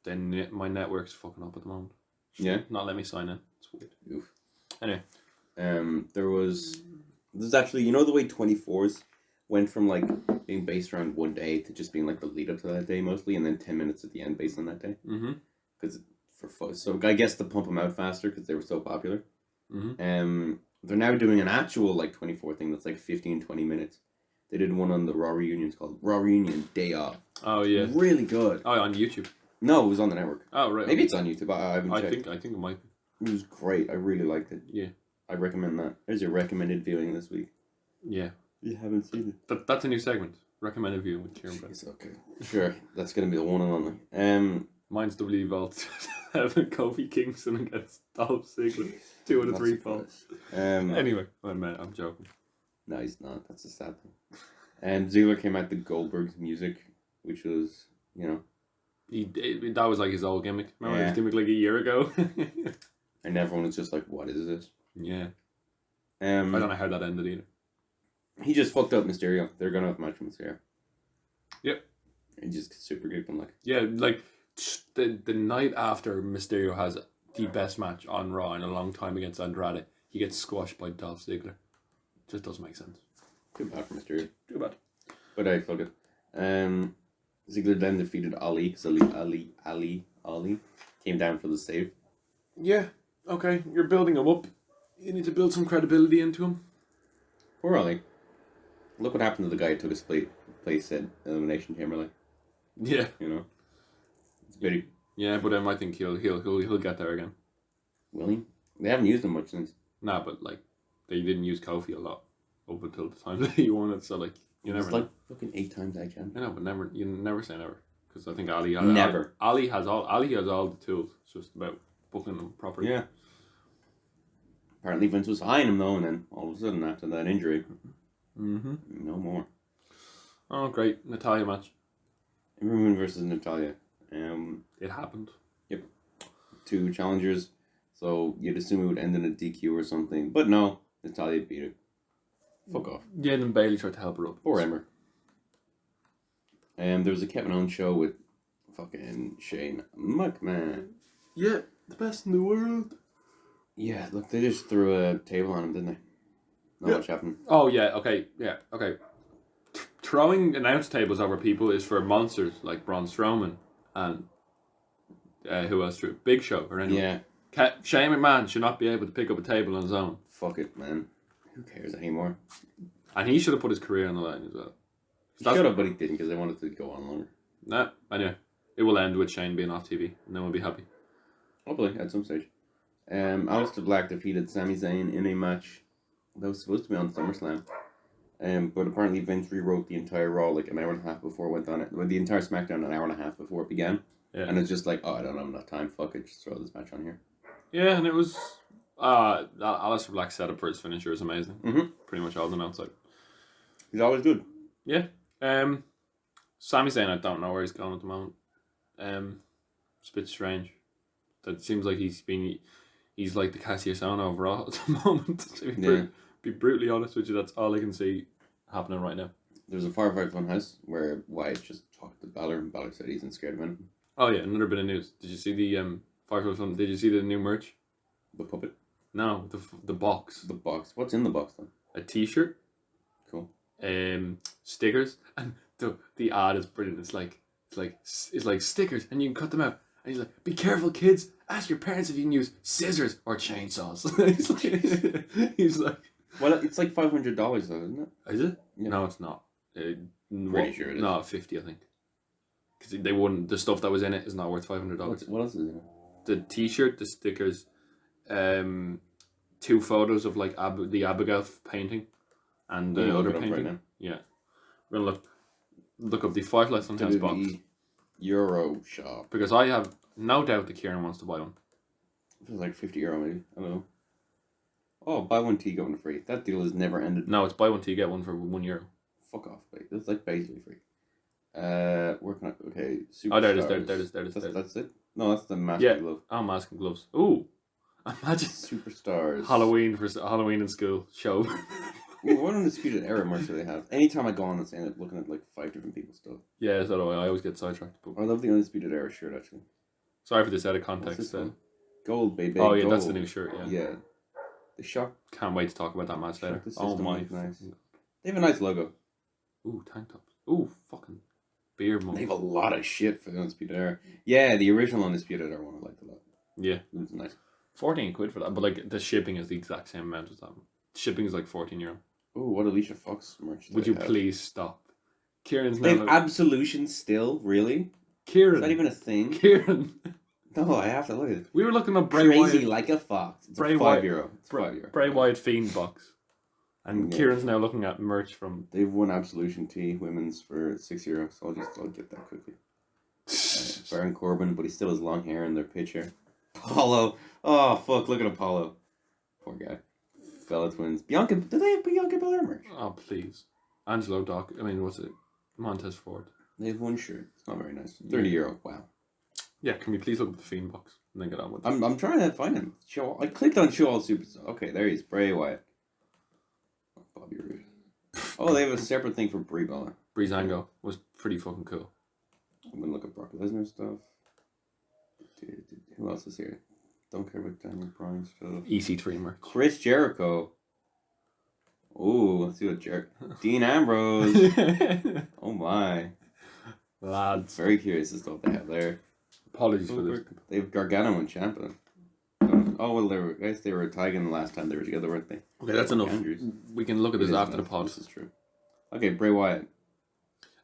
then my network's fucking up at the moment. Yeah? Not let me sign in. It's weird. Oof. Anyway. There's actually, you know, the way 24s went from like being based around one day to just being like the lead up to that day mostly, and then 10 minutes at the end based on that day. Mm-hmm. Because so I guess to pump them out faster because they were so popular. Mm-hmm. They're now doing an actual like 24 thing that's like 15-20 minutes. They did one on the Raw reunions called Raw Reunion Day Off. Oh yeah. Really good. Oh, on YouTube. No, it was on the network. Oh right. Maybe it's on YouTube. I haven't I checked. think it might be. It was great. I really liked it. Yeah. I recommend that. There's your recommended viewing this week. Yeah. You haven't seen it. That's a new segment. Recommended viewing with Kieran Brown. It's okay. Sure, that's gonna be the one and only. Mine's W Vault. Having Kofi Kingston against Dolph Ziggler. 2 out of 3 falls. Anyway, I'm joking. No, he's not. That's a sad thing. And Ziggler came out the Goldberg's music, which was, you know, That was like his old gimmick. Remember Yeah. his gimmick like a year ago? and everyone was just like, "What is this?" Yeah. I don't Um, know how that ended either. he just fucked up Mysterio. They're gonna have a match with Mysterio. Yep. He just super kicked him like. Yeah, like the night after Mysterio has the best match on Raw in a long time against Andrade, he gets squashed by Dolph Ziggler. Just doesn't make sense. Too bad for Mysterio. Too bad. But I fuck it. Ziggler then defeated Ali because Ali came down for the save. Yeah, okay, you're building him up. You need to build some credibility into him. Poor Ali. Look what happened to the guy who took his place at Elimination Chamber. Like, Yeah. you know, it's pretty. Yeah, but I think he'll get there again. Will he? They haven't used him much since. Nah, but like they didn't use Kofi a lot up until the time that he won it. So like you never It's know. like fucking 8 times I can. I know, but you never say never because I think Ali Never. Ali has all the tools. It's just about booking them properly. Yeah. Apparently Vince was eyeing him though, and then all of a sudden after that injury, Mm-hmm. no more. Oh, great Natalia match. Ember Moon versus Natalia. It happened. 2 challengers, so you'd assume it would end in a DQ or something, but no, Natalia beat her. Fuck off. Yeah, and then Bailey tried to help her up. Poor Ember. There was a Kevin Owens show with fucking Shane McMahon. Yeah, the best in the world. Yeah, look, they just threw a table on him, didn't they? Not much happened. Oh yeah, okay, yeah, okay. Throwing announce tables over people is for monsters like Braun Strowman and who else threw Big Show or anyone. Yeah, Shane McMahon should not be able to pick up a table on his own, fuck it, man. Who cares anymore? and he should have put his career on the line as well. He should have, but he didn't because they wanted to go on longer. Nah, anyway, it will end with Shane being off TV, and then we'll be happy. Hopefully, at some stage. Aleister Black defeated Sami Zayn in a match that was supposed to be on SummerSlam. But apparently Vince rewrote the entire Raw like an hour and a half before it went on it. Well, the entire SmackDown an hour and a half before it began. Yeah. And it's just like, oh, I don't have enough time. Fuck it, just throw this match on here. Yeah, and it was Aleister Black's setup for his finisher is amazing. Mm-hmm. Pretty much all the outside. He's always good. Yeah. Sami Zayn, I don't know where he's going at the moment. It's a bit strange. That seems like he's like the Cassius Ohno overall at the moment. To be brutally honest with you, that's all I can see happening right now. There's a Firefly Funhouse where Wyatt just talked to Balor and Balor said he's not scared of anything. Oh yeah, another bit of news. Did you see the Firefly Fun? Did you see the new merch? The puppet? No, the box. The box. What's in the box then? A T-shirt. Cool. Stickers, and the ad is brilliant. It's like stickers, and you can cut them out. And he's like, "Be careful, kids. Ask your parents if you can use scissors or chainsaws." he's like, well, it's like $500 though, isn't it? Is it? Yeah. No, it's not. Pretty sure it is. No, 50, I think. Because they wouldn't. The stuff that was in it is not worth $500. What else is in it? The T-shirt, the stickers, 2 photos of like the Abigail painting, and the other painting. Right now. Yeah, we're gonna look up the Firefly Funhouse box. Euro shop. Because I have no doubt that Kieran wants to buy one. It was like €50 maybe. I don't know. Oh, buy one T, get one free. That deal has never ended. No, it's buy one T, get one for €1. Fuck off, mate. That's like basically free. Working on okay. Superstars. Oh, there it is. That's it. No, that's the mask glove. Oh, mask and gloves. Ooh, imagine Superstars. Halloween in school show. Ooh, what undisputed era merch do they have? Anytime I go on this, I end up looking at like 5 different people's stuff. Yeah, so do I. I always get sidetracked. But I love the undisputed era shirt actually. sorry for this out of context. Gold, baby. Oh yeah, gold. that's the new shirt. Yeah. Yeah. The shock. Can't wait to talk about that match later. Oh my. Nice. They have a nice logo. Ooh, tank tops. Ooh, fucking beer mug. They have a lot of shit for the undisputed era. Yeah, the original undisputed era one I liked a lot. Yeah. It was nice. £14 for that, but like the shipping is the exact same amount as that. Shipping is like €14. Ooh, what Alicia Fox merch? Would you please stop? Kieran's They now. have Absolution still, really? Kieran. Is that even a thing? Kieran. No, I have to look at it. We were looking at Bray Crazy Wyatt. like a fox. It's Bray a €5. Wyatt. It's €5. Bray Wyatt Fiend box. And Yeah. Kieran's now looking at merch from. They've won Absolution T women's for €6, so I'll get that quickly. Baron Corbin, but he still has long hair in their picture. Apollo. Oh fuck! Look at Apollo. Poor guy. Bella Twins. Bianca. Do they have Bianca Belair merch? Oh please, Angelo Doc. I mean, what's it? Montez Ford. They have one shirt. It's not very nice. €30. Wow. Yeah, can we please look at the Fiend box and then get on with it? I'm trying to find him. I clicked on Show All Superstars. Okay, there he is. Bray Wyatt. Bobby Roode. Oh, they have a separate thing for Brie Bella. Breezango was pretty fucking cool. I'm gonna look at Brock Lesnar stuff. Who else is here? Don't care about Daniel Bryan stuff. EC3 merch. Chris Jericho. Ooh, let's see what Dean Ambrose. Oh my. Lads. Very curious as to what they have there. Apologies for this. They have Gargano and Ciampa. Oh well, I guess they were tagging the last time they were together, weren't they? Okay, that's enough. Andrews. We can look at this after the enough. pod. This is true. Okay, Bray Wyatt.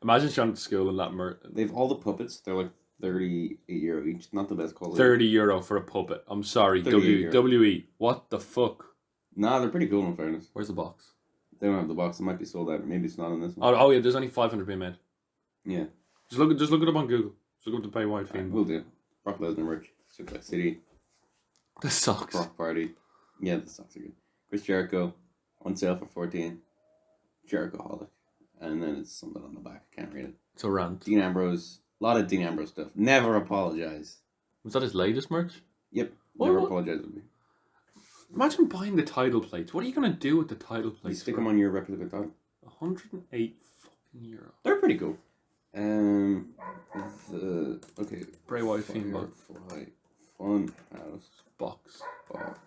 Imagine Sean at school and that merch. They have all the puppets. They're like €38 each. Not the best quality. €30 for a puppet. I'm sorry, €38. WWE. What the fuck? Nah, they're pretty cool in fairness. Where's the box? They don't have the box. It might be sold out. Maybe it's not in this one. Oh yeah, there's only 500 being made. Yeah. Just look it up on Google. Just look up the Bray Wyatt Fiend. We'll do. Brock Lesnar merch. Suplex City. The socks. Brock Party. Yeah, the socks are good. Chris Jericho. On sale for 14. Jerichoholic. And then it's something on the back. I can't read it. It's a rant. Dean Ambrose. A lot of Dean Ambrose stuff. Never apologize. Was that his latest merch? Yep. What? Never apologize with me. Imagine buying the title plates. What are you gonna do with the title You plates? stick them on your replica title. 108 fucking euro. They're pretty cool. Okay. Bray Wyatt theme box. Firefly Fun House Box. box.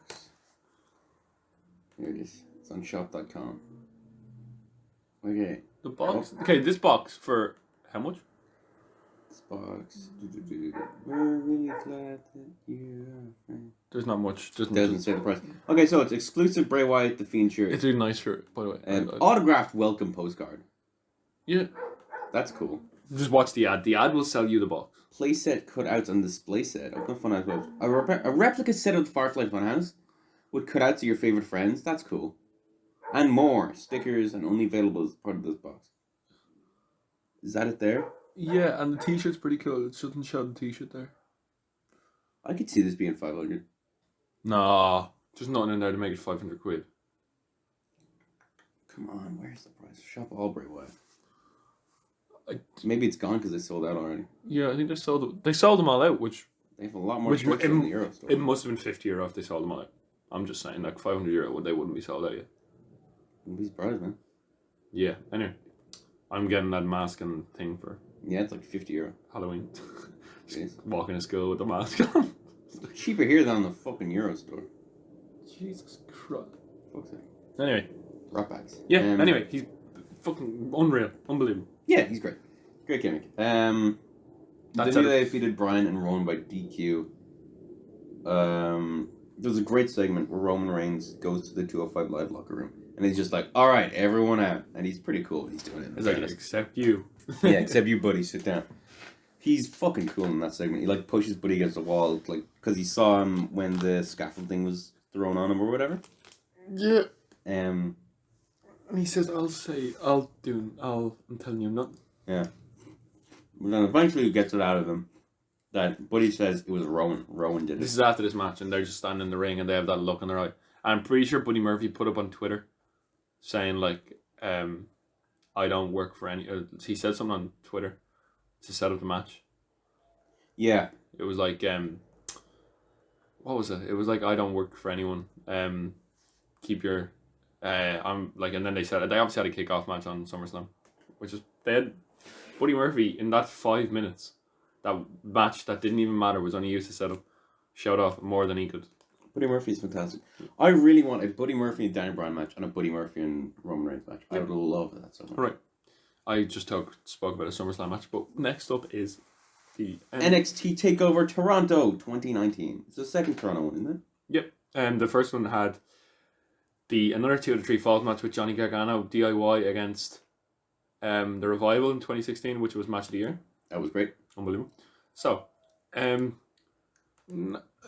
Here it is. It's on shop.com. Okay. The box. Okay, this box for how much? This box. We're really glad that you are a friend. There's not much. Doesn't say the price. Okay, so it's exclusive Bray Wyatt The Fiend shirt. It's a nice shirt, by the way. Autographed welcome postcard. Yeah. That's cool. Just watch the ad. The ad will sell you the box. Playset cutouts on display set. Open Funhouse gloves. A replica set of the Firefly Funhouse with cutouts of your favorite friends. That's cool. And more stickers and only available as part of this box. Is that it there? Yeah, and the t-shirt's pretty cool. It shouldn't show the t-shirt there. I could see this being 500. Nah, there's nothing in there to make it 500 quid. Come on, where's the price? Shop all Bray Wyatt. Maybe it's gone because they sold out already. Yeah, I think they sold them all out, which They have a lot more shirts in the Euro store. it must have been €50 if they sold them all out. I'm just saying, like €500, they wouldn't be sold out yet. Wouldn't be surprised, man. Yeah, anyway. I'm getting that mask and thing for Yeah, it's like €50. Halloween. Jeez. Walking to school with the mask on. It's cheaper here than the fucking Euro store. Jesus Christ. Fuck's sake. Anyway. Rock bags. Yeah, anyway, he's fucking unreal. Unbelievable. Yeah, he's great. Great gimmick. That's WWE defeated Bryan and Rowan by DQ. There's a great segment where Roman Reigns goes to the 205 Live locker room. And he's just like, all right, everyone out. And he's pretty cool when he's doing it. It's like, except you. Yeah, except you, buddy. Sit down. He's fucking cool in that segment. He, like, pushes Buddy against the wall, like, because he saw him when the scaffolding was thrown on him or whatever. Yeah. Um, And he says, I'm telling you nothing. Yeah. But then eventually he gets it out of him that Buddy says it was Rowan. Rowan did it. This is after this match, and they're just standing in the ring, and they have that look in their eye. I'm pretty sure Buddy Murphy put up on Twitter saying, like, I don't work for any... he said something on Twitter to set up the match. Yeah. It was like, what was it? It was like, I don't work for anyone. Keep your... I'm like, and then they said, they obviously had a kick-off match on SummerSlam, which is... They had Buddy Murphy, in that 5 minutes, that match that didn't even matter, was only used to set up, showed off more than he could. Buddy Murphy's fantastic. I really want a Buddy Murphy and Daniel Bryan match and a Buddy Murphy and Roman Reigns match. I would love that so much. Right. I just spoke about a SummerSlam match, but next up is the... NXT TakeOver Toronto 2019. It's the second Toronto one, isn't it? Yep. The first one had another 2 out of 3 falls match with Johnny Gargano, DIY against the Revival in 2016, which was match of the year. That was great. Unbelievable. So,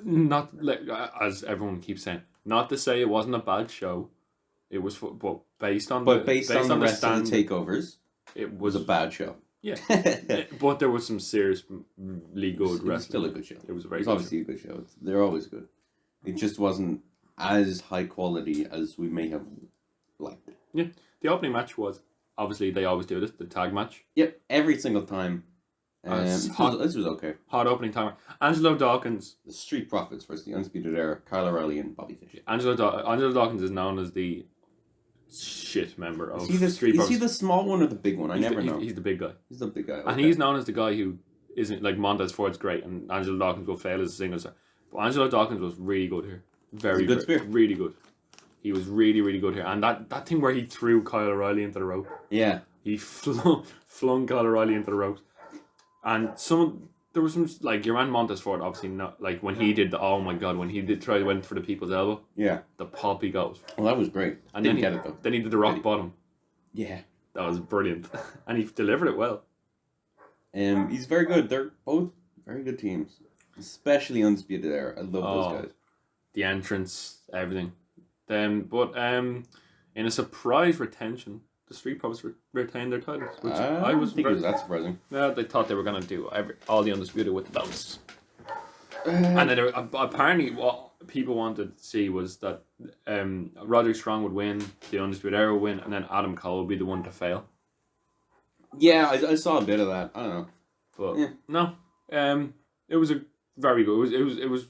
not like, as everyone keeps saying, not to say it wasn't a bad show. It was, but based on the rest of the takeovers, it was a bad show. Yeah, but there was some seriously good wrestling. It was still a good show. It was a very. Obviously a good show. They're always good. It just wasn't as high quality as we may have liked. Yeah, the opening match was obviously they always do this, the tag match. Yep, every single time. This was okay. Hot opening timer. Angelo Dawkins. The Street Profits versus the Undisputed Era, Kyle O'Reilly and Bobby Fish. Angelo Dawkins is known as the shit member of Street Profits. Is he the small one or the big one? I never know. He's the big guy. He's the big guy. Okay. And he's known as the guy who isn't, like, Montez Ford's great and Angelo Dawkins will fail as a single star. But Angelo Dawkins was really good here. Really good. He was really, really good here. And that thing where he threw Kyle O'Reilly into the rope. Yeah. He flung Kyle O'Reilly into the ropes. And there was some, like, your man Montez Ford, obviously not, like, when he did when he went for the people's elbow. Yeah. The pop he got. Well, that was great. And then he did the rock bottom. Yeah. That was brilliant. And he delivered it well. He's very good. They're both very good teams. Especially Undisputed Era. I love those guys. The entrance, everything. But in a surprise retention, the Street Profits retained their titles, which I was think it was that surprising. Yeah, they thought they were going to do all the Undisputed with the belts. And then apparently what people wanted to see was that Roderick Strong would win, the Undisputed Era would win, and then Adam Cole would be the one to fail. Yeah, I saw a bit of that. I don't know. But no. It was a very good. It was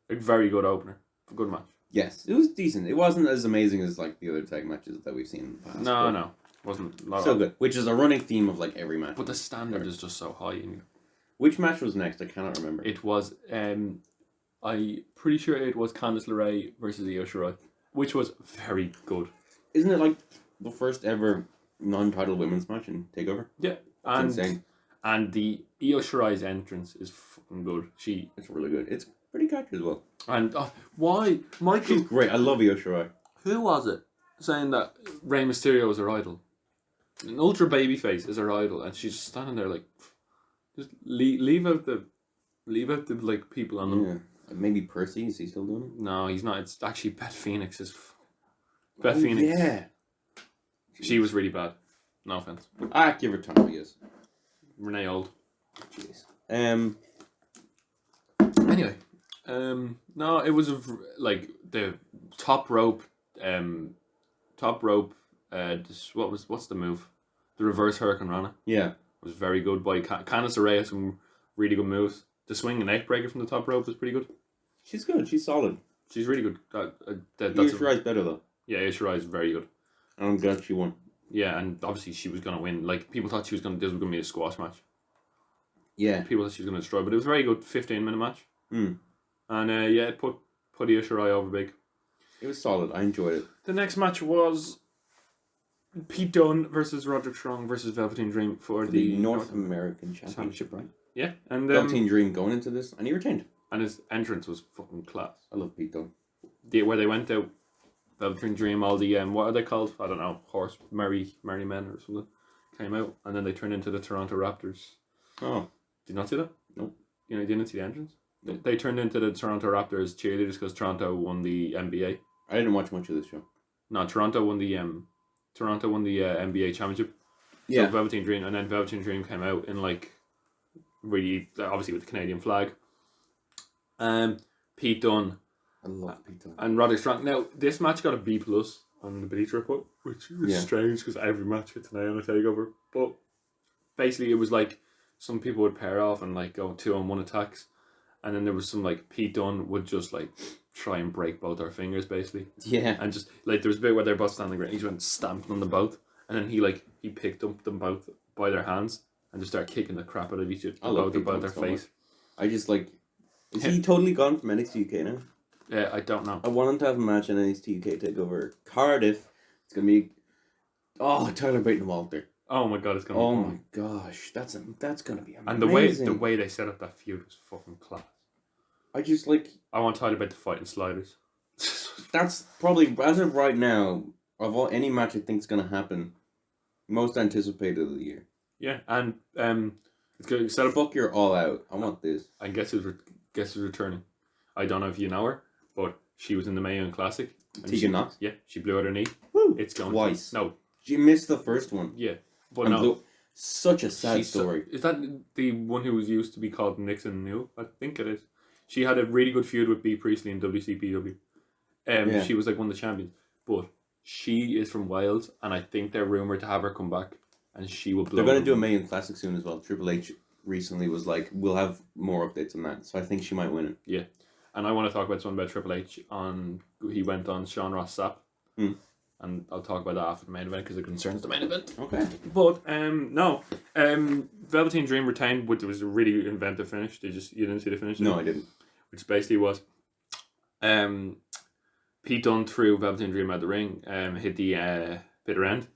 a very good opener. A good match. Yes, it was decent. It wasn't as amazing as like the other tag matches that we've seen in the past. No. Wasn't not So good. Which is a running theme of like every match. But the standard is just so high. Which match was next? I cannot remember. It was I'm pretty sure it was Candice LeRae versus Io Shirai, which was very good. Isn't it like the first ever non-title women's match in TakeOver? Yeah, It's insane. And the Io Shirai's entrance is fucking good. It's really good. It's pretty catchy as well. And why Michael? She's great. I love Io Shirai. Who was it saying that Rey Mysterio is her idol? An ultra babyface is her idol, and she's standing there like, just leave out the like people on them. Yeah. Maybe Percy. Is he still doing it? No, he's not. It's actually Beth Phoenix. Beth Phoenix. Yeah. She was really bad. No offense. Give her time, I guess. Renee Old. Jeez. Anyway, no, it was like the top rope. What's the move? The reverse Hurricane Rana. Yeah. Was very good by Candice LeRae. Had some really good moves. The swing and neck breaker from the top rope was pretty good. She's good. She's solid. She's really good. Io Shirai's better though. Yeah, Io Shirai is very good. And I'm glad she won. Yeah, and obviously she was gonna win. Like people thought this was gonna be a squash match. Yeah. People thought she was gonna destroy, but it was a very good 15-minute match. Mm. And it put Io Shirai over big. It was solid. I enjoyed it. The next match was Pete Dunne versus Roderick Strong versus Velveteen Dream for the North American Championship, right? Yeah, and Velveteen Dream going into this, and he retained. And his entrance was fucking class. I love Pete Dunne. Where they went out, Velveteen Dream, all the what are they called? I don't know, merry men or something, came out, and then they turned into the Toronto Raptors. Oh, did you not see that? Nope. You didn't see the entrance? Nope. They turned into the Toronto Raptors cheerleaders because Toronto won the NBA. I didn't watch much of this show. No, Toronto won the NBA championship. Yeah. So Velveteen Dream, and then Velveteen Dream came out in like really obviously with the Canadian flag. Pete Dunne. I love Pete Dunne. And Roderick Strong. Now this match got a B+ on the Bleacher Report, which is strange because every match gets an A on a takeover. But basically, it was like some people would pair off and like go 2-on-1 attacks, and then there was some like Pete Dunne would just like try and break both our fingers basically. Yeah. And just like there was a bit where they're both standing around, he went stamping on them both, and then he picked up them both by their hands and just started kicking the crap out of each other about their face. I just like. Is he totally gone from NXT UK now? Yeah, I don't know. I want him to have a match in NXT UK TakeOver Cardiff. It's gonna be. Oh, Tyler Bate and Walter. Oh my god, it's gonna. Oh be my gosh, that's gonna be amazing. And the way they set up that feud was fucking class. I just like. I want Tyler Bate to fight in sliders. That's probably, as of right now, of all any match I think is gonna happen, most anticipated of the year. Yeah, and it's good. Set up. Fuck, you're all out. I want this. And guess who's returning? I don't know if you know her, but she was in the Mae Young Classic. Tegan Knox? Yeah, she blew out her knee. Woo! It's going twice. No, She missed the first one. yeah, but no. Such a sad story. Is that the one who was used to be called Nixon New? I think it is. She had a really good feud with Bea Priestley in WCPW. Yeah. She was like one of the champions, but she is from Wales, and I think they're rumored to have her come back, and she will blow. They're going to do a Mae Young Classic soon as well. Triple H recently was like, we'll have more updates on that, so I think she might win it. Yeah, and I want to talk about something about Triple H. He went on Sean Ross Sapp, and I'll talk about that after the main event because it concerns the main event. Okay. But Velveteen Dream retained, which was a really inventive finish. You didn't see the finish? No, I didn't. Which basically was, Pete Dunne threw Velveteen Dream out the ring, hit the bitter end,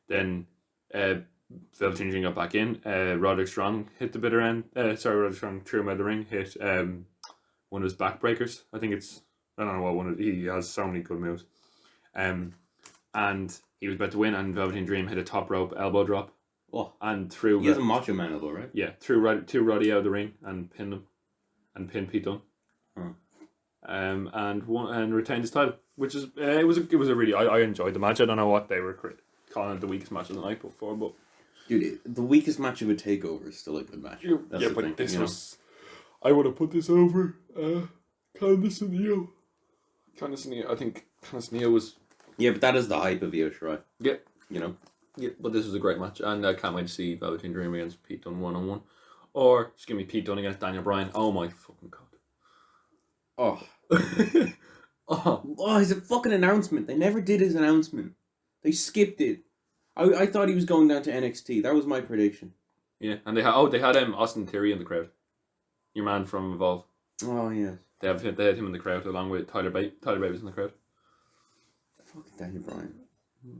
then Velveteen Dream got back in. Roderick Strong hit the bitter end. Roderick Strong threw him out the ring, hit one of his backbreakers. I think I don't know what one. He has so many good moves. And he was about to win, and Velveteen Dream hit a top rope elbow drop. Oh, and threw. He has a Macho Man elbow, right? Yeah, threw Roddy out of the ring and pinned him, and pinned Pete Dunne. And retained his title, which is it was a really I enjoyed the match. I don't know what they were calling it the weakest match of the night before, but dude, the weakest match of a takeover is still a good match. That's but thing, this was. I would have put this over Candice and Io. I think Candice and Io was. Yeah, but that is the hype of Io Shirai. Yeah, you know. Yeah, but this was a great match, and I can't wait to see Velveteen Dream against Pete Dunne 1-on-1, or just give me Pete Dunne against Daniel Bryan. Oh my fucking god! Oh, his fucking announcement. They never did his announcement. They skipped it. I thought he was going down to NXT. That was my prediction. Yeah, and they had Austin Theory in the crowd. Your man from Evolve. Oh yes. They had him in the crowd along with Tyler Bate. Tyler Bate was in the crowd. Fucking Daniel Bryan.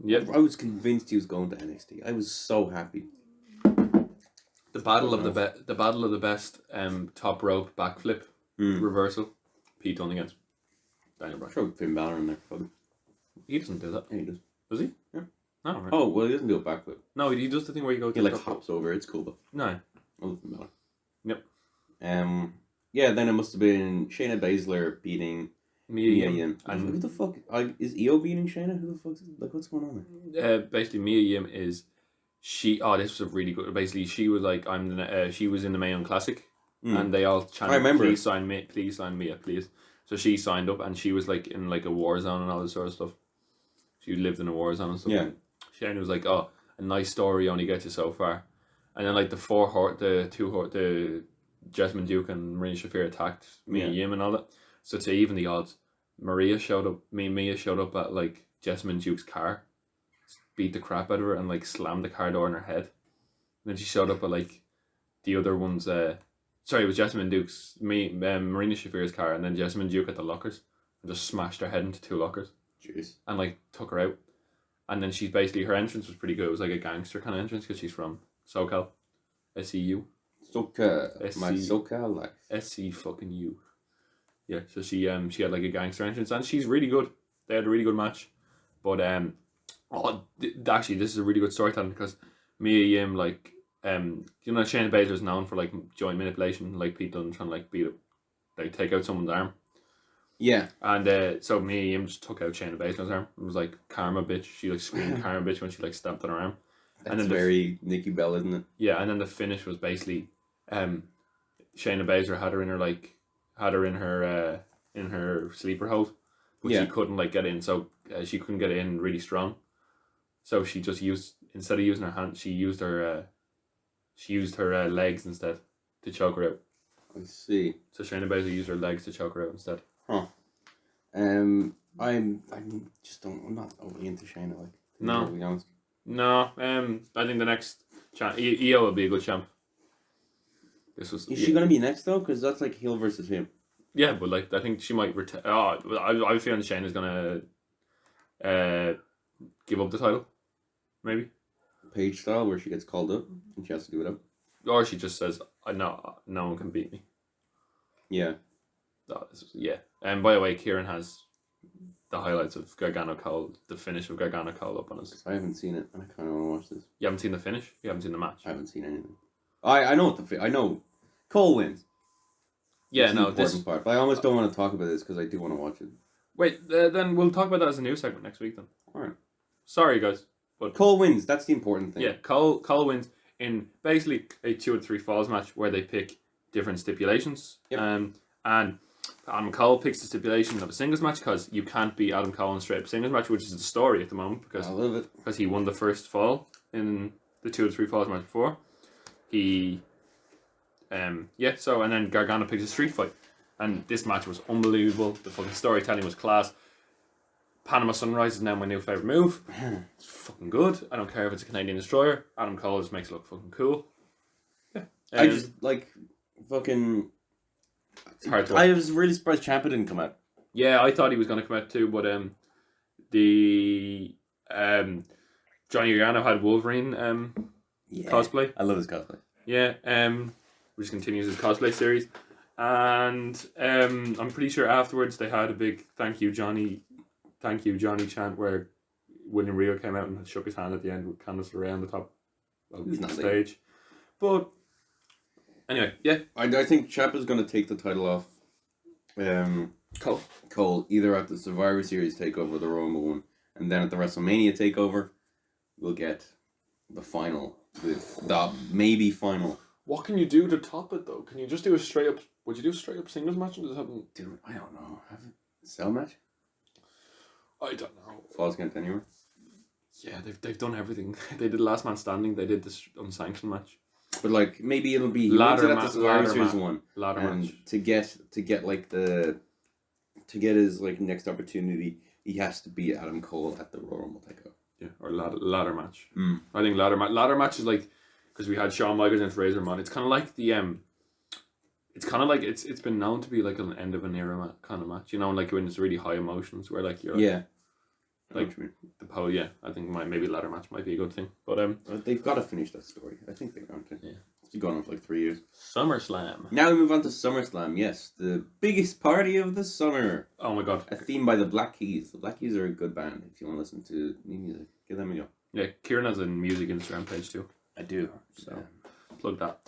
Yep. I was convinced he was going to NXT. I was so happy. The battle of the best top rope backflip reversal. Pete Dunne against Daniel Bryan. Throw Finn Balor in there. Fuck him. He doesn't do that. Yeah, he does. Does he? Yeah. Oh, right. Oh well, he doesn't do a backflip. No, he does the thing where you go. He like hops over. It's cool though. No. I love Finn Balor. Yep. Yeah. Then it must have been Shayna Baszler beating Mia Yim. And who the fuck is Io beating Shayna? Who the fuck? Like, what's going on there? basically, Mia Yim is she. Oh, this was really good. Basically, she was like she was in the Mae Young Classic, and they all chanted, I remember. Please sign Mia, please. So she signed up, and she was like in like a war zone and all this sort of stuff. She lived in a war zone and stuff. Yeah. Shayna was like, "Oh, a nice story only gets you so far," and then like the Jessamine Duke and Marina Shafir attacked Mia Yim and all that. So to even the odds, Mia showed up at like Jessamine Duke's car, beat the crap out of her and like slammed the car door in her head. And then she showed up at like the other one's it was Jessamine Duke's Marina Shafir's car, and then Jessamine Duke at the lockers and just smashed her head into 2 lockers. Jeez. And like took her out. And then she's basically, her entrance was pretty good. It was like a gangster kind of entrance because she's from SoCal. SCU. SoCal. My SoCal life. SC fucking U. Yeah, so she had like a gangster entrance and she's really good. They had a really good match. But actually this is a really good storytelling because Mia Yim like Shayna Baszler is known for like joint manipulation, like Pete Dunne trying to like take out someone's arm. Yeah. And so Mia Yim just took out Shayna Baszler's arm. It was like karma bitch. She like screamed karma bitch when she like stamped on her arm. That's and then very Nikki Bella, isn't it? Yeah, and then the finish was basically Shayna Baszler had her in her sleeper hold, but she couldn't like get in. So she couldn't get in really strong. So she just instead of using her hand, she used her legs instead to choke her out. I see. So Shayna Baszler used her legs to choke her out instead. Huh. I'm not overly into Shayna. Like, no. To be honest. No. I think the next champ, Io will be a good champ. Is she gonna be next though? Because that's like heel versus him. Yeah, but like I think she might retire. I have a feeling Shayna's gonna give up the title, maybe. Paige style, where she gets called up and she has to do it up. Or she just says, no one can beat me. Yeah. Yeah. And by the way, Kieran has the highlights of Gargano Cole, the finish of Gargano Cole up on us. I haven't seen it, and I kind of want to watch this. You haven't seen the finish? You haven't seen the match? I haven't seen anything. I know I know Cole wins. Yeah, that's no, the important part. But I almost don't want to talk about this because I do want to watch it. Wait, then we'll talk about that as a news segment next week then. Alright. Sorry, guys. But Cole wins. That's the important thing. Yeah, Cole wins in basically a 2 or 3 falls match where they pick different stipulations. Yep. And Adam Cole picks the stipulation of a singles match because you can't beat Adam Cole in a straight up singles match, which is the story at the moment because I love it. Because he won the first fall in the 2 or 3 falls match before. He and then Gargano picks a street fight. And this match was unbelievable. The fucking storytelling was class. Panama Sunrise is now my new favourite move. It's fucking good. I don't care if it's a Canadian Destroyer. Adam Cole just makes it look fucking cool. Yeah. I just like fucking. It's hard to. I was really surprised Ciampa didn't come out. Yeah, I thought he was going to come out too, but Johnny Gargano had Wolverine cosplay. I love his cosplay. Yeah, which continues his cosplay series, and I'm pretty sure afterwards they had a big thank you Johnny chant where William Regal came out and shook his hand at the end with Candice LeRae on the top of the stage. But anyway, yeah, I think Ciampa's going to take the title off Cole either at the Survivor Series takeover, the Royal Rumble one, and then at the WrestleMania takeover, we'll get the final, the maybe final. What can you do to top it though? Can you just do a straight up? Would you do a straight up singles match and just have them? Dude, I don't know. Have a cell match? I don't know. Falls Count Anywhere? Yeah, they've done everything. They did Last Man Standing. They did this unsanctioned match. But like maybe it'll be ladder at the Survivor Series one. Ladder and match. to get like his like next opportunity, he has to beat Adam Cole at the Royal Rumble takeover. Yeah, or ladder match. Mm. I think ladder match is like, because we had Shawn Michaels against Razor Ramon. It's kind of like the it's kind of like it's been known to be like an end of an era kind of match. You know, like when it's really high emotions, where like you're like, Yeah. I know like what you mean. the pole. Yeah, I think maybe ladder match might be a good thing. But They've got to finish that story. I think they're going to. Yeah. It's been going on for like 3 years. SummerSlam. Now we move on to SummerSlam. Yes, the biggest party of the summer. Oh my god. A theme by the Black Keys. The Black Keys are a good band. If you want to listen to new music, give them a go. Yeah, Kieran has a music Instagram page too. I do. So plug that.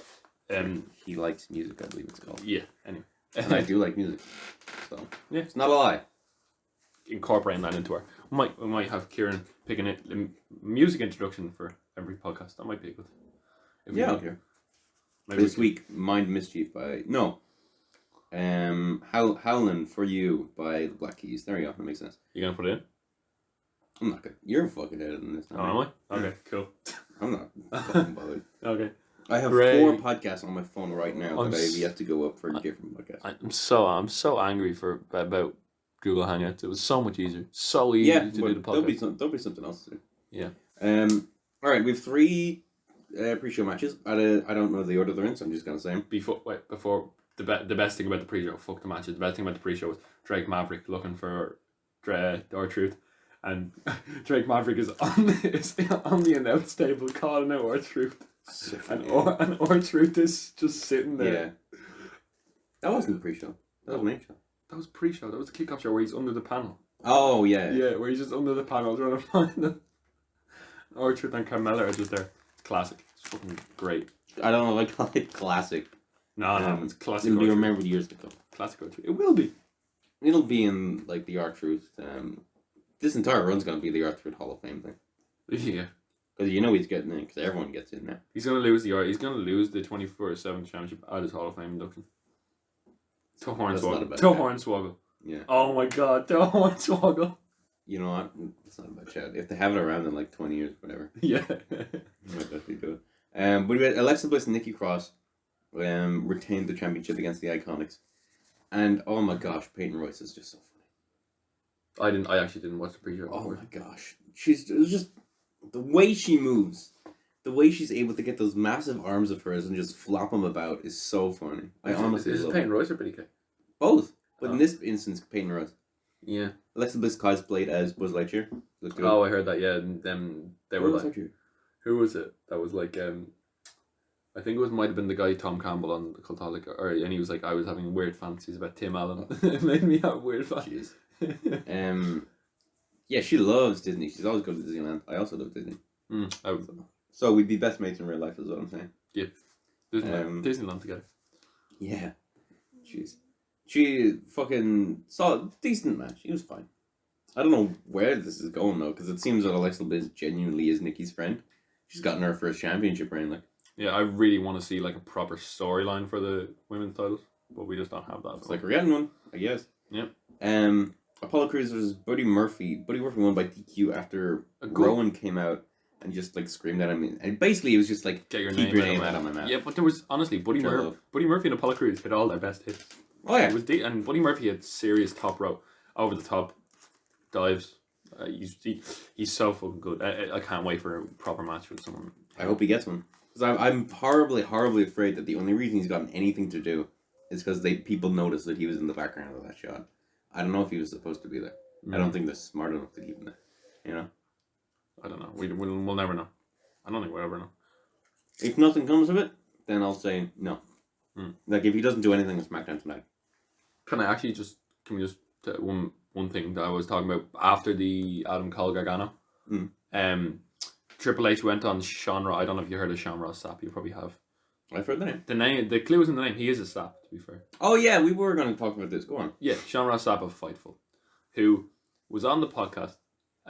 He likes music, I believe it's called. Yeah. Anyway, And I do like music. So yeah, it's not a lie. incorporating that into our. We might have Kieran picking it music introduction for every podcast. That might be a good. Yeah, okay. Maybe This week, Mind Mischief by Howlin' for You by the Black Keys. There we go. That makes sense. You gonna put it in? I'm not good. You're fucking editing than this. Oh, am I? Okay, cool. I'm not fucking bothered. Okay. I have Hooray. 4 podcasts on my phone right now I'm that I have yet to go up for different podcasts. I'm so angry about Google Hangouts. It was so much easier, so easy to do the podcast. There'll be something else to do. Yeah. All right, we have 3 pre-show matches. I don't know the order they're in, so I'm just gonna say them. Before the best thing about the pre-show, fuck the matches. The best thing about the pre-show was Drake Maverick looking for R-Truth, and Drake Maverick is on the announce table calling out R-Truth, and R-Truth is just sitting there. Yeah. That wasn't the pre-show. That was the main show. That was pre-show. That was the kickoff show where he's under the panel. Oh yeah. Yeah, where he's just under the panel trying to find them. R-Truth and Carmella are just there. Classic. It's fucking great. I don't know if I call it classic. No, it's classic. It'll be R-Truth. remembered years to come. Classic R-Truth. It will be. It'll be in like the R-Truth. This entire run's gonna be the R-Truth Hall of Fame thing. Yeah. Because you know he's getting in. Because everyone gets in now. He's gonna lose the 24/7 championship at his Hall of Fame induction. To Hornswoggle. Yeah. Oh my god, to Hornswoggle. You know what? It's not a bad shout. If they have it around in like 20 years, whatever. Yeah. Might definitely do it. But we had Alexa Bliss and Nikki Cross retained the championship against the Iconics. And oh my gosh, Peyton Royce is just so funny. I actually didn't watch the pre-show. Oh my gosh. It's just the way she moves, the way she's able to get those massive arms of hers and just flop them about is so funny. I honestly Is love Peyton it. Royce or Billy Kay? Both. But in this instance, Peyton Royce. Yeah. Alexa Bliss cosplayed as Buzz Lightyear. Looked good. Oh, I heard that. Yeah, and then they were Buzz like, Lightyear. who was it? That was like, I think it might have been the guy Tom Campbell on the Cultaholic, and he was like, I was having weird fantasies about Tim Allen. It made me have weird fantasies. Yeah, she loves Disney. She's always going to Disneyland. I also love Disney. So we'd be best mates in real life, is what I'm saying. Yeah. Disneyland together. Yeah. Jeez. She fucking saw a decent match. She was fine. I don't know where this is going though, because it seems that Alexa Bliss genuinely is Nikki's friend. She's gotten her first championship reign, like. Yeah, I really want to see like a proper storyline for the women's titles, but we just don't have that. It's like we're getting one, I guess. Yeah. Apollo Crews versus Buddy Murphy. Buddy Murphy won by DQ after Rowan came out and just like screamed at him, and basically it was just like Get your keep name your out name of out of my mouth. Yeah, but there was honestly Buddy Murphy and Apollo Crews hit all their best hits. Oh yeah. It was and Buddy Murphy had serious top row, over the top dives. He's so fucking good. I can't wait for a proper match with someone. I hope he gets one, because I'm horribly afraid that the only reason he's gotten anything to do is because people noticed that he was in the background of that shot. I don't know if he was supposed to be there. I don't think they're smart enough to keep him there. You know. I don't know. We'll never know. I don't think we'll ever know. If nothing comes of it, then I'll say no. Like if he doesn't do anything on SmackDown tonight. Can we just one thing that I was talking about after the Adam Cole Gargano? Triple H went on Sean Ross. I don't know if you heard of Sean Ross Sapp. You probably have. I've heard the name. The clue is in the name. He is a Sapp, to be fair. Oh yeah, we were going to talk about this. Go on. Yeah, Sean Ross Sapp of Fightful, who was on the podcast.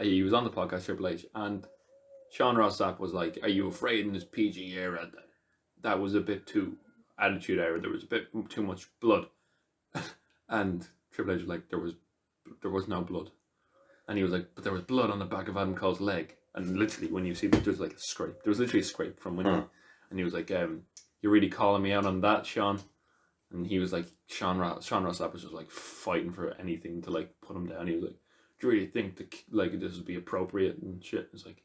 He was on the podcast Triple H, and Sean Ross Sapp was like, "Are you afraid in this PG era that was a bit too attitude era? There was a bit too much blood." And Triple H was like, "There was no blood," and he was like, "But there was blood on the back of Adam Cole's leg." And literally, when you see there's like a scrape. There was literally a scrape from winning. And he was like, "You're really calling me out on that, Sean." And he was like, Sean Ross Sapp was just like fighting for anything to like put him down. He was like, "Do you really think that like this would be appropriate and shit?" It's like,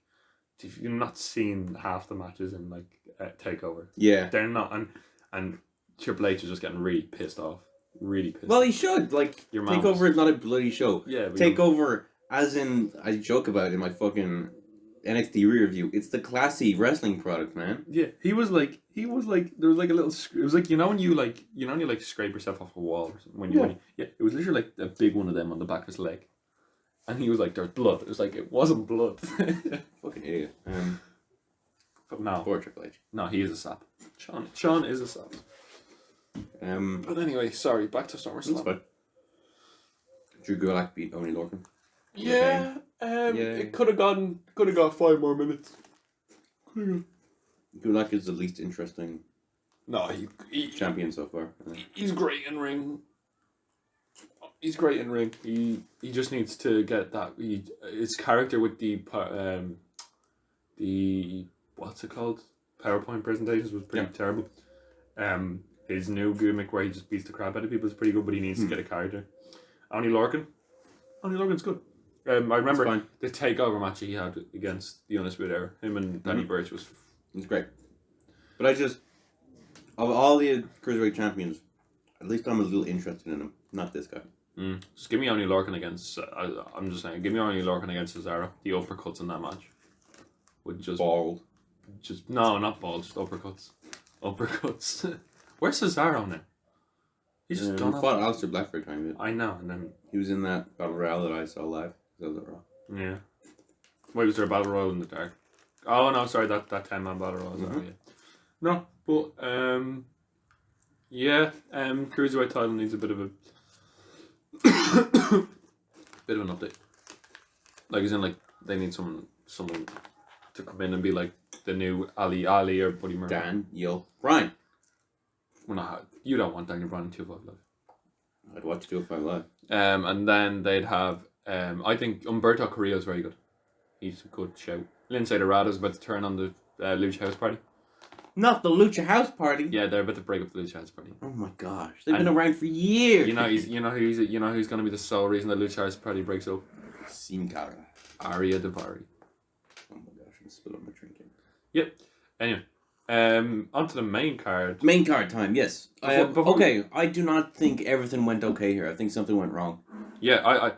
you've not seen half the matches in like Takeover. Yeah. They're not, and Triple H is just getting really pissed off. Really pissed. Well, he should. Like, Your mom Takeover is not a bloody show. Yeah, but Takeover, as in, I joke about it in my fucking NXT review, it's the classy wrestling product, man. Yeah, he was like, there was like a little. It was like when you scrape yourself off a wall or something. It was literally like a big one of them on the back of his leg, and he was like, "There's blood." It was like it wasn't blood. Fucking idiot. But no, Poor Triple H. no, he is a sap. Sean is a sap. But anyway, sorry. Back to That's SummerSlam. fine. Drew Gulak beat Oney Lorcan. Yeah, it could have got 5 more minutes. Gulak is the least interesting No, champion so far. he's great in ring. He's great in ring. He just needs to get that. His character with the what's it called? PowerPoint presentations was pretty terrible. His new gimmick where he just beats the crap out of people is pretty good, but he needs to get a character. Oney Lorcan's good. I remember the takeover match he had against the Undisputed Era. Him and Danny Burch was. It's great. But I just, of all the Cruiserweight champions, at least I'm a little interested in him. Not this guy. Just give me Oney Lorcan against. I'm just saying, give me Oney Lorcan against Cesaro. The uppercuts in that match would just Bald. No, not bald, just uppercuts. Where's Cesaro now? He's just done he fought Aleister Black for a tiny bit. I know, and then He was in that Battle Royale that I saw live. That was at Raw. yeah. Wait, was there a battle royal in the dark? Oh no, sorry, that 10-man battle royal. Yeah. No, but Cruiserweight title needs a bit of a bit of an update. Like, as in, like, they need someone to come in and be like the new Ali or Buddy Murphy. Daniel Bryan. We're not. You don't want Daniel Bryan in 205 Live. I'd watch 205 Live. And then they'd have. I think Umberto Carrillo is very good. He's a good shout. Lindsay Dorado is about to turn on the Lucha House Party. Not the Lucha House Party. Yeah, they're about to break up the Lucha House Party. Oh my gosh, they've been around for years. You know who's going to be the sole reason the Lucha House Party breaks up? Sin Cara. Arya Daivari. Oh my gosh, I'm spilling my drinking. Yep. Anyway, onto the main card. Main card time, yes. Before I do not think everything went okay here. I think something went wrong. Yeah,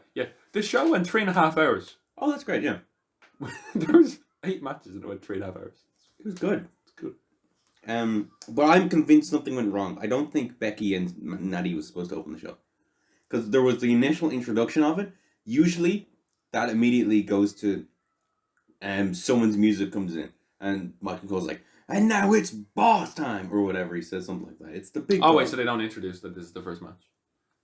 This show went 3.5 hours. Oh, that's great, yeah. There was 8 matches and it went 3.5 hours. It was good. It's good. But I'm convinced something went wrong. I don't think Becky and Natty was supposed to open the show. Because there was the initial introduction of it. Usually, that immediately goes to someone's music comes in. And Michael Cole's like, and now it's boss time! Or whatever, he says something like that. It's the big wait, so they don't introduce that this is the first match?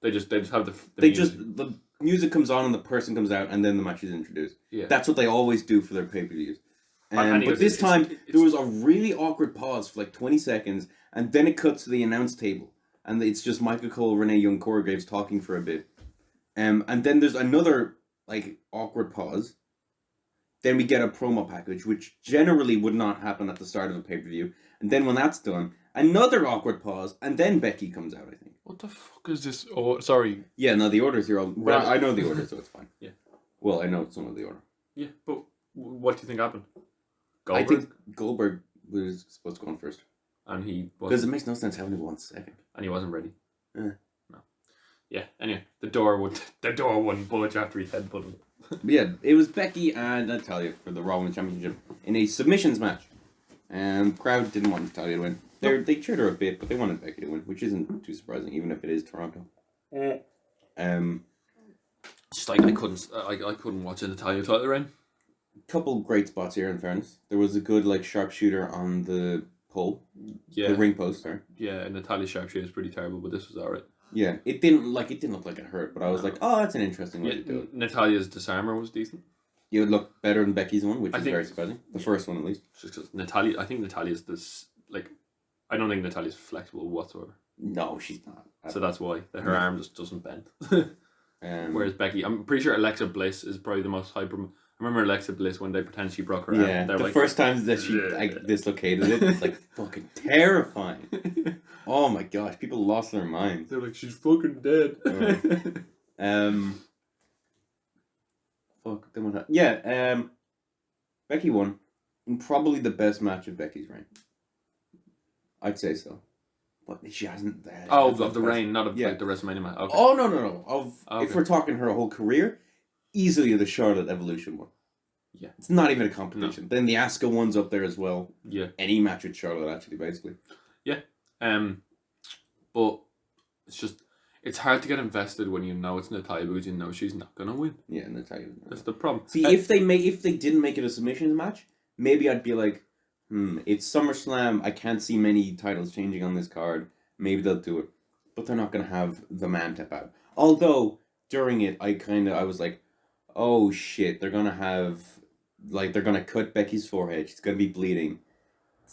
They just have the the music comes on and the person comes out and then the match is introduced. Yeah. That's what they always do for their pay-per-views. And but this time, there was a really awkward pause for like 20 seconds, and then it cuts to the announce table, and it's just Michael Cole, Renee Young, Corey Graves talking for a bit. And then there's another like awkward pause. Then we get a promo package, which generally would not happen at the start of a pay-per-view. And then when that's done, another awkward pause, and then Becky comes out, I think. What the fuck is this? Oh, sorry. Yeah, no, the order's here. Well, I know the order, so it's fine. Yeah. Well, I know some of the order. Yeah, but what do you think happened? I think Goldberg was supposed to go on first. And he wasn't. Because it makes no sense having to go on second. And he wasn't ready. Yeah. No. Yeah, anyway, the door wouldn't budge after he headbutted. But yeah, it was Becky and Natalya for the Raw Women's Championship in a submissions match. Crowd didn't want Natalya to win. They cheered her a bit, but they wanted Becky to win, which isn't too surprising, even if it is Toronto. Just like I couldn't watch a Natalya title reign. Couple great spots here, in fairness. There was a good sharpshooter on the pole. Yeah. The ring post, sorry. Yeah, and Natalya's sharpshooter is pretty terrible, but this was alright. Yeah, it didn't look like it hurt, but I was like, oh, that's an interesting way to do it. Natalya's disarmer was decent. It would look better than Becky's one, which is think- very surprising. The first one, at least. Just because I think Natalya's I don't think Natalya's flexible whatsoever. No, she's not. So that's why her arm just doesn't bend. Whereas Becky, I'm pretty sure Alexa Bliss is probably the most hyper. I remember Alexa Bliss when they pretend she broke her arm. Yeah, They're the like, first time that she dislocated it, it's like fucking terrifying. Oh my gosh, people lost their minds. They're like, she's fucking dead. Fuck. Then what happened? Yeah. Becky won. Probably the best match of Becky's reign. I'd say so. But she hasn't. Of the reign, not of Yeah. like the WrestleMania match. Okay. Oh no! Of Okay. if we're talking her whole career, easily the Charlotte Evolution one. Yeah. It's not even a competition. Then the Asuka one's up there as well. Yeah. Any match with Charlotte, actually, basically. But it's hard to get invested when you know it's Natalya because you know she's not gonna win. Yeah, Natalya. That's the problem. See, if they didn't make it a submissions match, maybe I'd be like, it's SummerSlam. I can't see many titles changing on this card. Maybe they'll do it, but they're not gonna have the man tap out. Although during it, I was like, oh shit, they're gonna cut Becky's forehead. She's gonna be bleeding.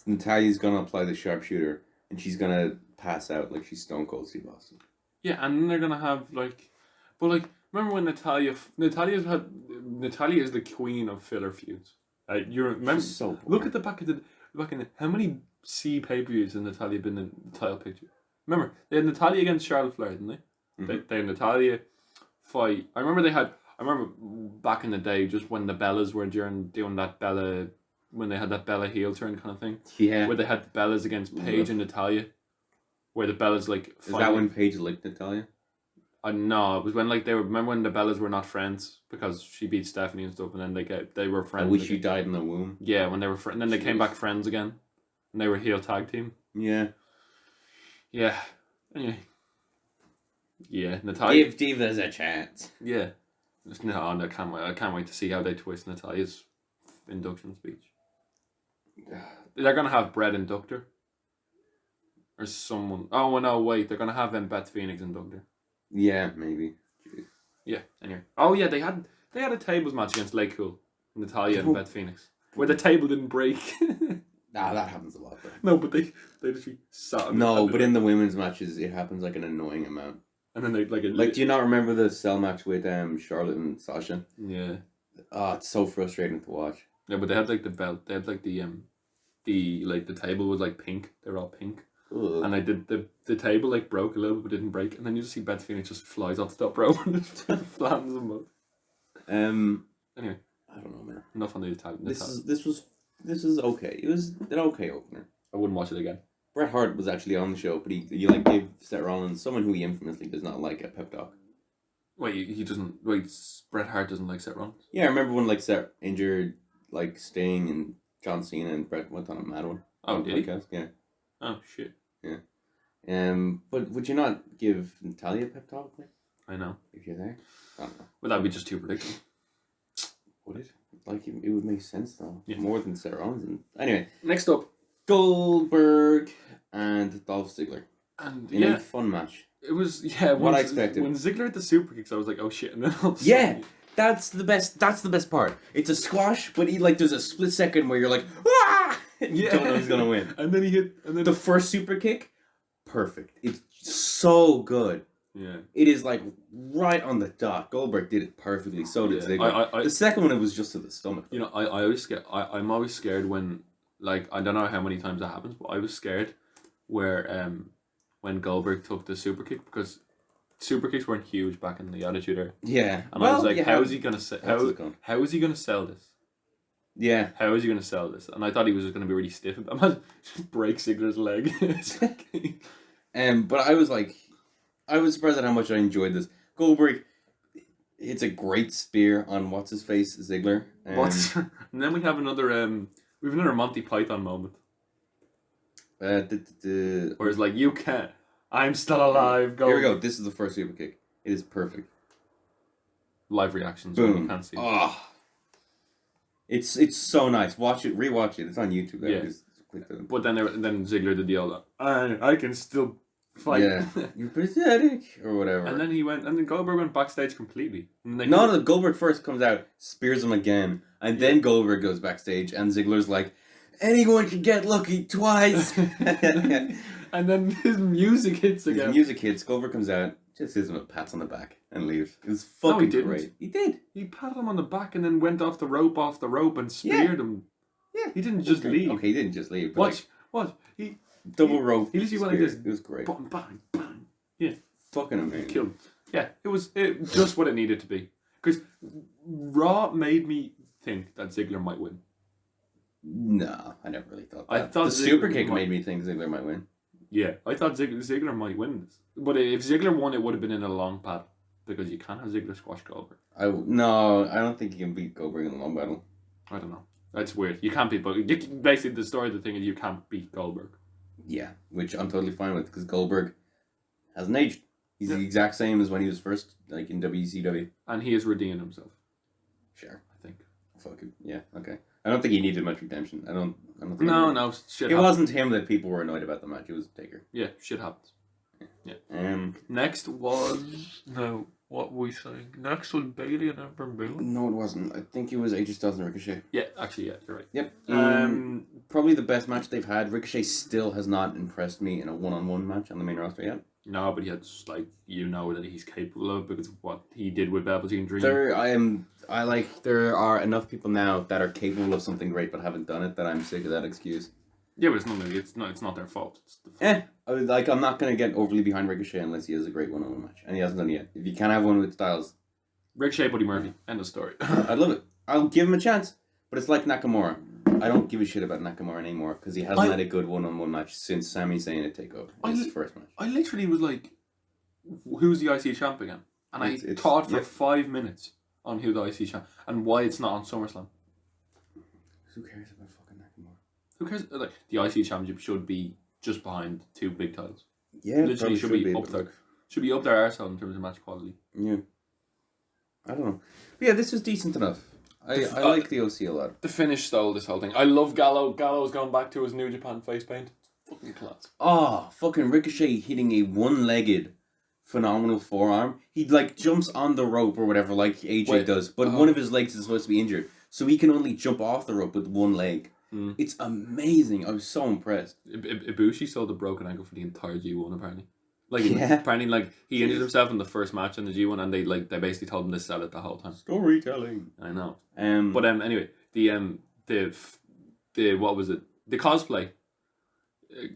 Natalya's gonna apply the sharpshooter, and she's gonna pass out like she's Stone Cold Steve Austin. Yeah, and then they're gonna have remember when Natalya is the queen of filler feuds. You remember? She's so boring. Look at the back in the how many C pay-per-views has Natalya been in the title picture? Remember, they had Natalya against Charlotte Flair, didn't they? Mm-hmm. They had Natalya fight. I remember back in the day, just when the Bellas were doing that Bella, when they had that Bella heel turn kind of thing. Yeah. Where they had the Bellas against Paige and Natalya. Where the Bellas like. Is that when Paige licked Natalya? No, it was when they were. Remember when the Bellas were not friends because she beat Stephanie and stuff, and then they were friends. I wish again. you died in the womb. Yeah, when they were friends, then they came back friends again, and they were heel tag team. Yeah. Yeah. Anyway. Yeah, Natalya. Give Divas a chance. Yeah. No, I can't wait. I can't wait to see how they twist Natalya's induction speech. They're gonna have Brett induct her. Or someone. Oh well, no, wait. They're gonna have Beth Phoenix induct her. Yeah, maybe. Jeez. Yeah. Anyway. Oh yeah, they had a tables match against Lake Cool, Natalya and Beth Phoenix, where the table didn't break. Nah, that happens a lot though. No, but they literally sat. No, but in the women's matches, it happens like an annoying amount. And then they do you not remember the cell match with Charlotte and Sasha? Yeah. Oh, it's so frustrating to watch. Yeah, but they had like the belt. They had like the table was like pink. They were all pink. Ugh. And I did the table like broke a little but didn't break, and then you just see Beth Phoenix just flies off the top rope and just flams them both. Anyway, I don't know, man. Enough on the Italian. This was okay. It was an okay opener. I wouldn't watch it again. Bret Hart was actually on the show, but he gave Seth Rollins, someone who he infamously does not like, a pep talk. Wait, he doesn't. Wait, Bret Hart doesn't like Seth Rollins. Yeah, I remember when Seth injured Sting and John Cena and Bret went on a mad one. Oh, did podcast. he? Yeah. Oh shit. Yeah. But would you not give Natalya a pep talk? I know. If you're there, I don't know. Would that be just too predictable? Would it? It would make sense though. Yeah. More than Seth Rollins. Anyway, Next up, Goldberg and Dolph Ziggler and in a fun match. it was What I expected. When Ziggler had the super kicks, I was like, oh shit, and then all of a Yeah, sudden- that's the best. That's the best part. It's a squash, but there's a split second where you're like, ah! And you don't know who's gonna win. And then he hit, and then The first super kick, perfect. It's so good. yeah. It is right on the dot. Goldberg did it perfectly. So did Yeah, Ziggler. I- The second one, it was just to the stomach. You know, I always get. I'm always scared when, I don't know how many times that happens, but I was scared where when Goldberg took the super kick, because super kicks weren't huge back in the Attitude Era, Yeah. and I was like, how is he gonna how is he gonna sell this? Yeah. How is he gonna sell this? And I thought he was just gonna be really stiff. Imagine just break Ziggler's leg. It's like- But I was surprised at how much I enjoyed this. Goldberg, it's a great spear on what's his face, Ziggler. and then we have another Monty Python moment. Where it's like, you can't. I'm still alive. Go. Here we go. This is the first super kick. It is perfect. Live reactions. Boom. You can't see. Oh. It's so nice. Watch it. Rewatch it. It's on YouTube. Yeah. Just click the... But then Ziggler did the old, I can still fight. Yeah. You're pathetic. Or whatever. And then Goldberg went backstage completely. And they No, Goldberg first comes out, spears him again, and then Goldberg goes backstage, and Ziggler's like, anyone can get lucky twice. And then his music hits again. His music hits, Goldberg comes out, just gives him a pat on the back, and leaves. It was No, he fucking didn't. great. He did. He patted him on the back and then went off the rope and speared him. Yeah. He didn't just leave. Okay, he didn't just leave. But What? He double rope. He literally went like spear. this. It was great. Bang, bang, bang. Yeah. Fucking amazing. Killed him. Yeah, it was just what it needed to be. Because Raw made me think that Ziggler might win. I never really thought I that. thought the super Ziggler kick might- made me think Ziggler might win. Yeah, I thought Ziggler might win this. But if Ziggler won, it would have been in a long battle. Because you can't have Ziggler squash Goldberg. No, I don't think you can beat Goldberg in a long battle. I don't know. That's weird. You can't beat Goldberg. Basically, the story of the thing is you can't beat Goldberg. Yeah, which I'm totally fine with because Goldberg hasn't aged. He's Yeah. the exact same as when he was first, like in WCW. And he is redeeming himself, Sure. I think. Fuck it. Yeah. Okay. I don't think he needed much redemption. I don't think. No, shit It happens. wasn't him that people were annoyed about the match. It was Taker. Yeah, shit happens. Next was... No, what were we saying? Next was Bailey and Ember Moon? No, it wasn't. I think it was AJ Styles and Ricochet. Yeah, actually, yeah, you're right. Yep. Um, Probably the best match they've had. Ricochet still has not impressed me in a one-on-one match on the main roster yet. no, but he had, like, you know that he's capable of because of what he did with Velveteen Dream. There are enough people now that are capable of something great but haven't done it that I'm sick of that excuse. Yeah, but it's not their fault. It's the fault. I'm not gonna get overly behind Ricochet unless he has a great one-on-one match, and he hasn't done it yet. If you can't have one with Styles, Ricochet, Buddy Murphy. End of story. I'd love it. I'll give him a chance, but it's like Nakamura. I don't give a shit about Nakamura anymore because he hasn't had a good one-on-one match since Sami Zayn at Takeover. His first match. I literally was like, who's the IC champ again? And I thought for 5 minutes on who the IC champ and why it's not on SummerSlam. Who cares about fucking Nakamura? Who cares? Like, the IC championship should be just behind two big titles. Yeah, Literally should be up but there. Should be up there ourselves in terms of match quality. Yeah. I don't know. But yeah, this was decent enough. I like the OC a lot. The finish stole this whole thing. I love Gallo. Gallo's gone back to his New Japan face paint. Fucking class. Oh, fucking Ricochet hitting a one-legged phenomenal forearm. He like jumps on the rope or whatever like AJ does, but one of his legs is supposed to be injured. So he can only jump off the rope with one leg. It's amazing. I was so impressed. Ibushi sold a broken ankle for the entire G1 apparently. Apparently he injured himself in the first match in the G1 and they basically told him to sell it the whole time. Storytelling. I know. But Anyway, the what was it? The cosplay.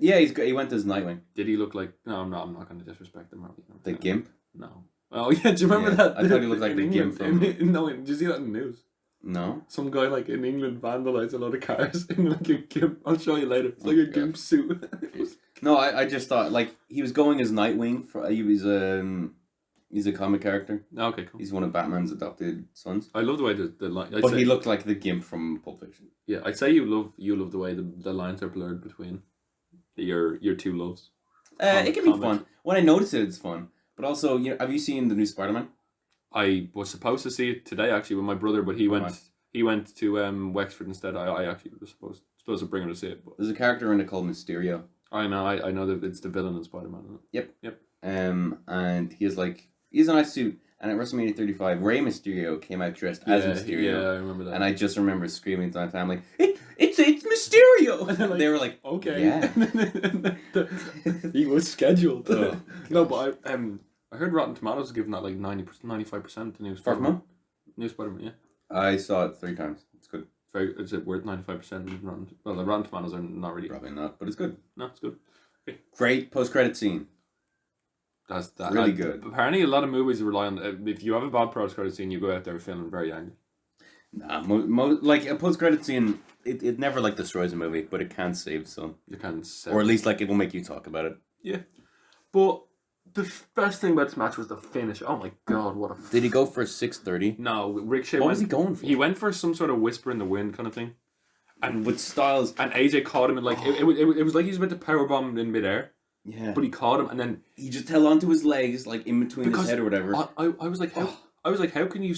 Yeah, he went as Nightwing. Did he look like? No, I'm not going to disrespect him. The Gimp. No. Oh yeah, do you remember that? I thought he looked like the Gimp from. No, did you see that in the news? No. Some guy like in England vandalized a lot of cars in like a Gimp. I'll show you later. It's like a Gimp suit. No, I just thought like he was going as Nightwing. He's a comic character. Okay, cool. He's one of Batman's adopted sons. I love the way the line. But he looked like the Gimp from Pulp Fiction. Yeah, I'd say you love the way the lines are blurred between your two loves. It can be fun. When I notice it, it's fun. But also, have you seen the new Spider-Man? I was supposed to see it today actually with my brother, but he went to Wexford instead. I actually was supposed to bring him to see it. But there's a character in it called Mysterio. I know that it's the villain in Spider-Man, isn't it? Yep. And he's a nice suit. And at WrestleMania 35, Rey Mysterio came out dressed as Mysterio. Yeah, I remember that. And I just remember screaming to my family, "It's Mysterio!" And they were like, "Okay." Yeah. He was scheduled. Oh, no, but I heard Rotten Tomatoes is giving that like 95% to new Spider-Man. New Spider-Man, yeah. I saw it 3 times. It's good. Is it worth 95%? Well, the Rotten Tomatoes are not really. Probably not, but it's good. No, it's good. Okay. Great post-credit scene. That's that. Really good. Apparently, a lot of movies rely on if you have a bad post-credit scene, you go out there feeling very angry. Nah, like a post-credit scene, it never like destroys a movie, but it can save some. You can save. Or at least like it will make you talk about it. Yeah, but the best thing about this match was the finish. Oh my god, what a... Did he go for 630? No, Ricochet was he going for? He went for some sort of whisper in the wind kind of thing. And with Styles... And AJ caught him and like... It was like he was about to powerbomb in midair. Yeah. But he caught him and then... He just held onto his legs like in between his head or whatever. I was like, how can you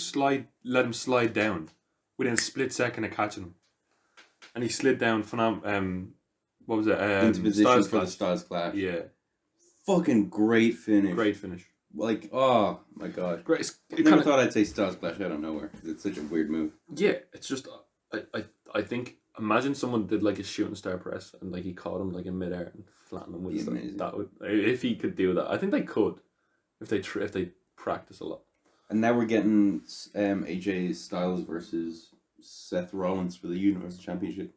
let him slide down within a split second of catching him? And he slid down what was it? Into position for the Styles Clash. Yeah. Fucking great finish. Great finish. Like, oh my god. Great. I never thought I'd say Styles Clash out of nowhere because it's such a weird move. Yeah, it's just I think imagine someone did like a shooting star press and like he caught him like in midair and flattened him with something. That would, if he could do that. I think they could if they practice a lot. And now we're getting AJ Styles versus Seth Rollins for the Universal Championship.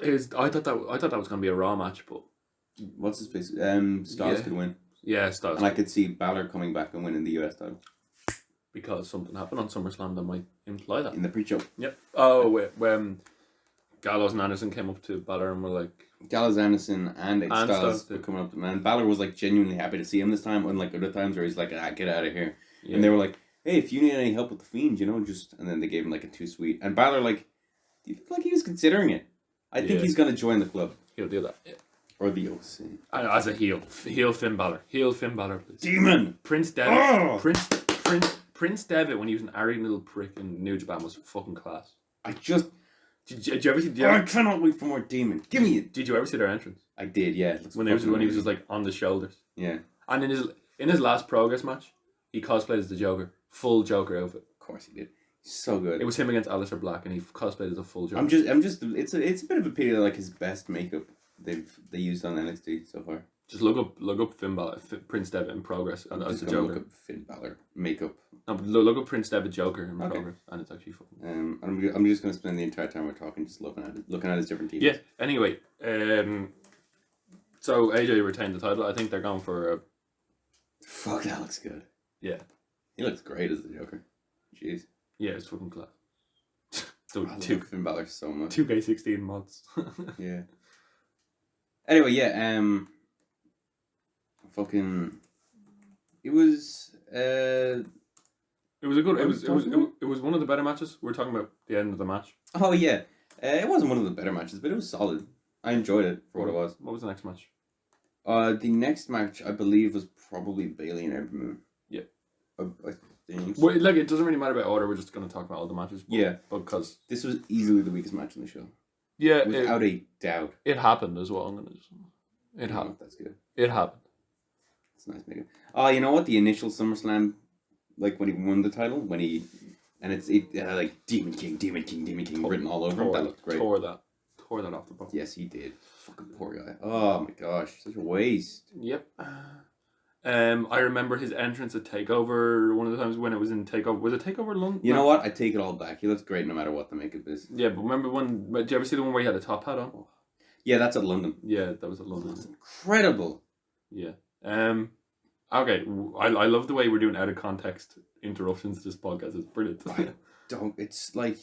I thought that was going to be a Raw match, but what's his face? Styles could win. Yeah, Styles. And I could see Balor coming back and winning the US title. Because something happened on SummerSlam that might imply that. In the pre-show. Yep. Oh, wait, Gallows and Anderson came up to Balor and were like, Gallows, Anderson, and And Styles Styles were did. coming up to man. Balor was like genuinely happy to see him this time, unlike other times where he's like, get out of here. yeah. And they were like, hey, if you need any help with the Fiend, just. And then they gave him like a 2-sweet. And Balor, like, he looked like he was considering it. I think Yeah. he's going to join the club. He'll do that. Yeah. Or the OC. As a heel Finn Balor, please. Demon! Prince Devitt, Oh! Prince Devitt when he was an arrogant little prick in New Japan was fucking class. I just. Did you ever see? I cannot wait for more Demon. Give me it. Did you ever see their entrance I did, yeah. It looks when he was fucking just like on the shoulders? Yeah, And in his last Progress match, he cosplayed as the Joker, full Joker outfit. of course he did. So good. It was him against Aleister Black, and he cosplayed as a full Joker. I'm just. It's a bit of a pity that like his best makeup they used on NXT so far. Just look up Finn Balor, Prince Devitt in Progress I'm as just the gonna Joker. look up Finn Balor makeup. No, but look up Prince Devitt Joker in Okay. Progress, and it's actually fucking. I'm just gonna spend the entire time we're talking just looking at his different teams. Yeah. Anyway, so AJ retained the title. I think they're going for a. Fuck, that looks good. Yeah. He looks great as the Joker. Jeez. Yeah, it's fucking class. So I love Finn Balor so much. 2K16 mods. Yeah. Anyway, yeah. Fucking. It was. It was a good. What It are was. we It was. talking about? It was one of the better matches. We're talking about the end of the match. Oh yeah. It wasn't one of the better matches, but it was solid. I enjoyed it for what it was. What was the next match? The next match I believe was probably Bailey and Ember Moon. Yeah. I think. Well, like it doesn't really matter about order. We're just going to talk about all the matches. Yeah. Because This was easily the weakest match on the show, yeah, without a doubt. it happened as well. I'm gonna. It Oh, happened. that's good. It happened. It's nice making. Oh, you know what? The initial SummerSlam, like when he won the title, it's like Demon King written all over him. That looked great. Tore that off the book. Yes, he did. Fucking poor guy. Oh my gosh, such a waste. Yep. I remember his entrance at Takeover. One of the times when it was in Takeover, was it Takeover London? You know what? I take it all back. He looks great no matter what the makeup is. Yeah, but remember when? Did you ever see the one where he had a top hat on? Yeah, that's at London. Yeah, that was at London. That's incredible. Yeah. Okay. I love the way we're doing out of context interruptions to this podcast. It's brilliant. It's like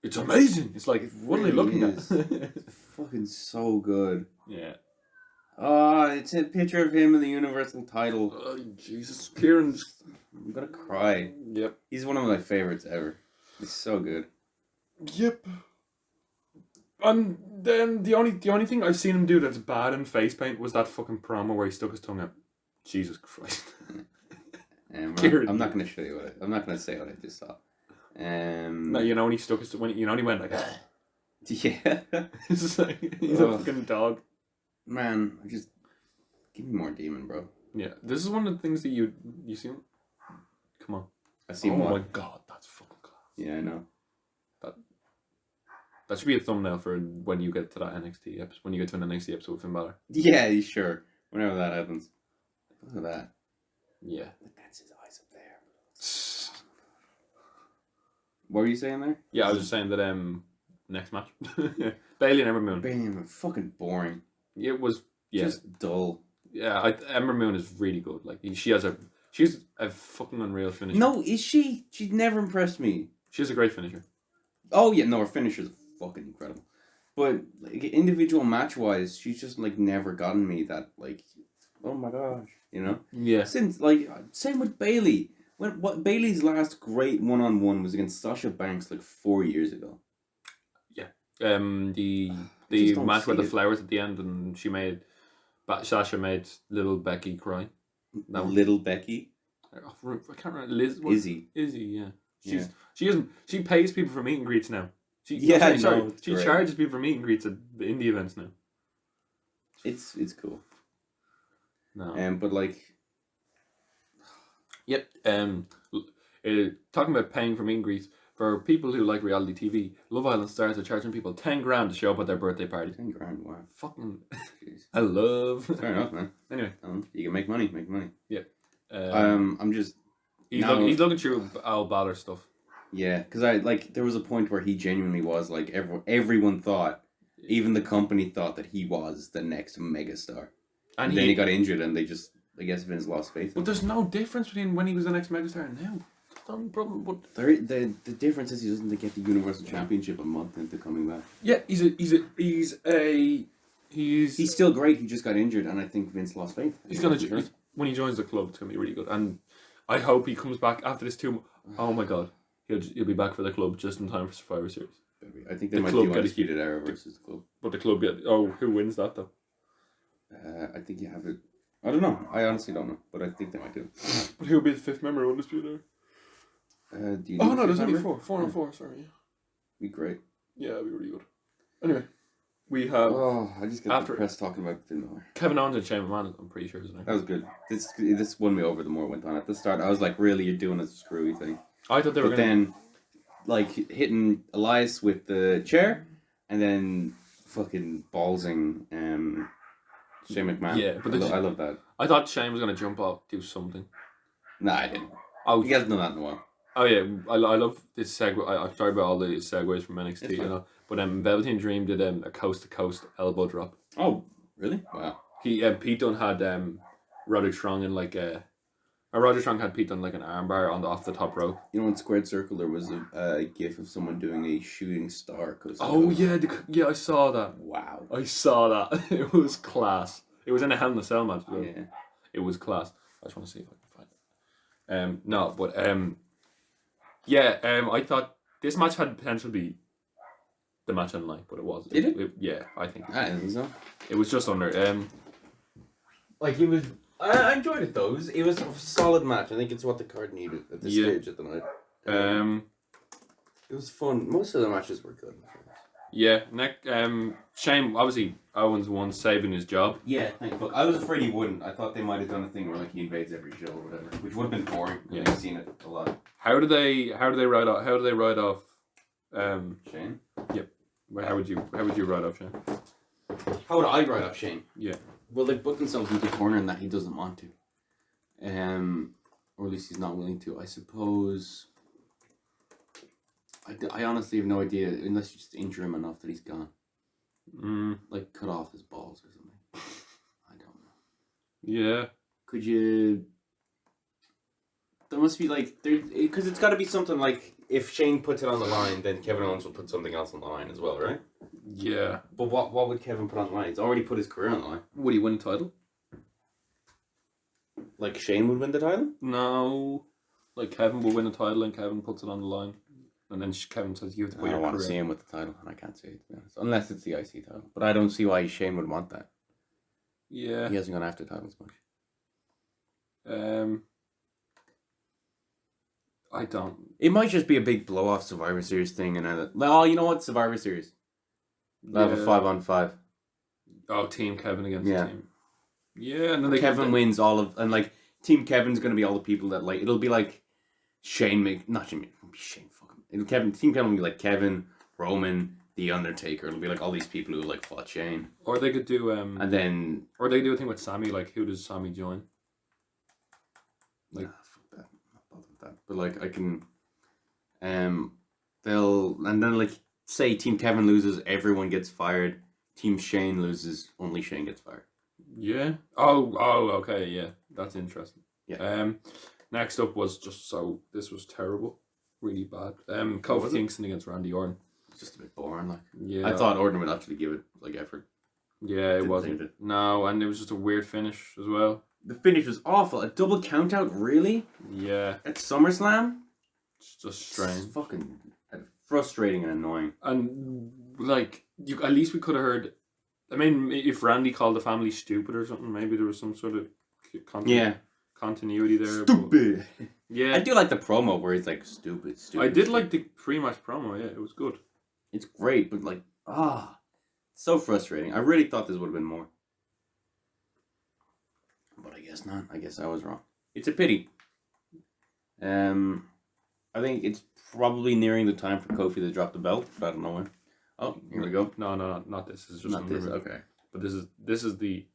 It's amazing. It's like, what are they really looking is. at? fucking so good. Yeah. Oh, it's a picture of him in the Universal title. Oh, Jesus. Kieran's. I'm gonna cry. Yep. He's one of my favorites ever. He's so good. Yep. And then the only thing I've seen him do that's bad in face paint was that fucking promo where he stuck his tongue out. Jesus Christ. Kieran. I'm not gonna show you I'm not gonna say what I just saw. No, you know when he stuck his when he went like Yeah. it's just like, he's a fucking dog. Man, just give me more Demon, bro. Yeah, this is one of the things that you see. Come on. I see Oh more. my god, that's fucking class. Yeah, I know. That should be a thumbnail for when you get to that NXT episode. When you get to an NXT episode with Finn Balor. Yeah, sure. Whenever that happens. Look at that. Yeah. That's his eyes up there. What were you saying there? Yeah, I was just saying that next match, Bailey and Ember Moon. Bam, fucking boring. It was Just dull. yeah. Ember Moon is really good. Like she's a fucking unreal finisher. No, is she? She's never impressed me. She's a great finisher. Oh yeah, no, her finisher's fucking incredible. But like individual match wise, she's just like never gotten me that like, oh my gosh, you know. Yeah. Since like same with Bailey. What Bailey's last great 1-on-1 was against Sasha Banks like 4 years ago. The just don't match with see the it. flowers at the end, and Sasha made little Becky cry. Now Little Becky, I can't remember. Liz. What? Izzy. Yeah. Yeah. She pays people for meet and greets now. Yeah, I know, sorry. it's She great. charges people for meet and greets at the indie events now. It's cool. No. But like, Yep. Talking about paying for meet and greets, for people who like reality TV, Love Island stars are charging people 10 grand to show up at their birthday party. 10 grand, wow. Fucking, Jeez. I love. Fair enough, man. Anyway, You can make money, um, I'm just he's now- he's looking through Al Balor stuff. yeah, because I like there was a point where he genuinely was like everyone thought, even the company thought that he was the next megastar, and then he got injured, and they just I guess Vince lost faith. But there's no difference between when he was the next megastar and now. What problem. But The difference is he doesn't get the Universal Championship a month into coming back. yeah, he's still great. He just got injured, and I think Vince lost faith. When he joins the club, it's gonna be really good. And I hope he comes back after this 2 months. Oh my god, he'll be back for the club just in time for Survivor Series. I think they might do Undisputed Era versus the club. But the club who wins that though? I think you have it. I don't know. I honestly don't know, but I think they might do. But who'll be the 5th member of Undisputed Era? No, there's only 4. 4 and 4. Sorry. Be great. Yeah, it'd be really good. Anyway, we have. Oh, I just got depressed talking about Finn Balor. Kevin Owens and Shane McMahon, I'm pretty sure, isn't it? That was good. This won me over the more it went on. At the start, I was like, really, you're doing a screwy thing. I thought they were But then, like, hitting Elias with the chair, and then fucking ballsing Shane McMahon. Yeah, but I love that. I thought Shane was going to jump off, do something. Nah, I didn't. Oh, he hasn't done that in a while. Oh yeah, I love this segue. I'm sorry about all the segues from NXT, you know. But Velveteen Dream did a coast to coast elbow drop. Oh, really? Wow. He Pete Dunne had Roderick Strong in like Roderick Strong had Pete Dunne like an armbar off the top rope. You know, in Squared Circle there was a gif of someone doing a shooting star. Yeah, I saw that. Wow. I saw that. It was class. It was in a Hell in a Cell match. Yeah. It was class. I just want to see if I can find it. I thought this match had potential to be the match on the night, but it wasn't. Did it? Yeah, I think. I didn't think so. It was just under. Like it was. I enjoyed it though. It was a solid match. I think it's what the card needed at this stage of the night. It was fun. Most of the matches were good. Yeah. Shane. Obviously, Owens won, saving his job. Yeah, thank fuck. I was afraid he wouldn't. I thought they might have done a thing where like he invades every show or whatever, which would have been boring. Yeah, I've seen it a lot. How do they ride off? Shane. Yep. How would you ride off Shane? How would I ride off Shane? Yeah. Well, they put themselves into a corner in that he doesn't want to, or at least he's not willing to. I suppose. I honestly have no idea unless you just injure him enough that he's gone. Like cut off his balls or something. I don't know. Yeah. Could you? There must be like because it's got to be something like if Shane puts it on the line, then Kevin Owens will put something else on the line as well, right? Yeah. But what would Kevin put on the line? He's already put his career on the line. Would he win the title? Like Shane would win the title? No. Like Kevin will win the title and Kevin puts it on the line. And then Kevin says you have to put your career. I want to see him with the title and I can't see it, to be honest. Unless it's the IC title. But I don't see why Shane would want that. Yeah. He hasn't gone after titles much. I don't. It might just be a big blow off Survivor Series thing and you know what? Survivor Series. They'll have a 5-on-5. Oh, Team Kevin against the team. Yeah, and then Kevin wins all of and like Team Kevin's gonna be all the people that like it'll be like Shane Team Kevin will be like Kevin, Roman, The Undertaker. It'll be like all these people who like fought Shane. Or they could do and then or they could do a thing with Sammy, like who does Sammy join? Like fuck that. I'm not bothered with that. But like I can they'll and then like say Team Kevin loses, everyone gets fired. Team Shane loses, only Shane gets fired. Yeah. Oh, okay, yeah. That's interesting. Yeah. Next up was this was terrible. Really bad. Kofi Kingston against Randy Orton. It's just a bit boring, like. Yeah. I thought Orton would actually give it like effort. Yeah, it wasn't. No, and it was just a weird finish as well. The finish was awful. A double count out, really? Yeah. At SummerSlam? It's just strange. It's fucking frustrating and annoying. And like at least we could have heard. I mean, if Randy called the family stupid or something, maybe there was some sort of continuity there. Stupid. But, yeah, I do like the promo where he's like stupid. I did like the pre-match promo. Yeah, it was good. It's great, but like so frustrating. I really thought this would have been more, but I guess not. I guess I was wrong. It's a pity. I think it's probably nearing the time for Kofi to drop the belt, but I don't know when. Oh, here we go. No, not this. This is just not this. Okay, but this is the.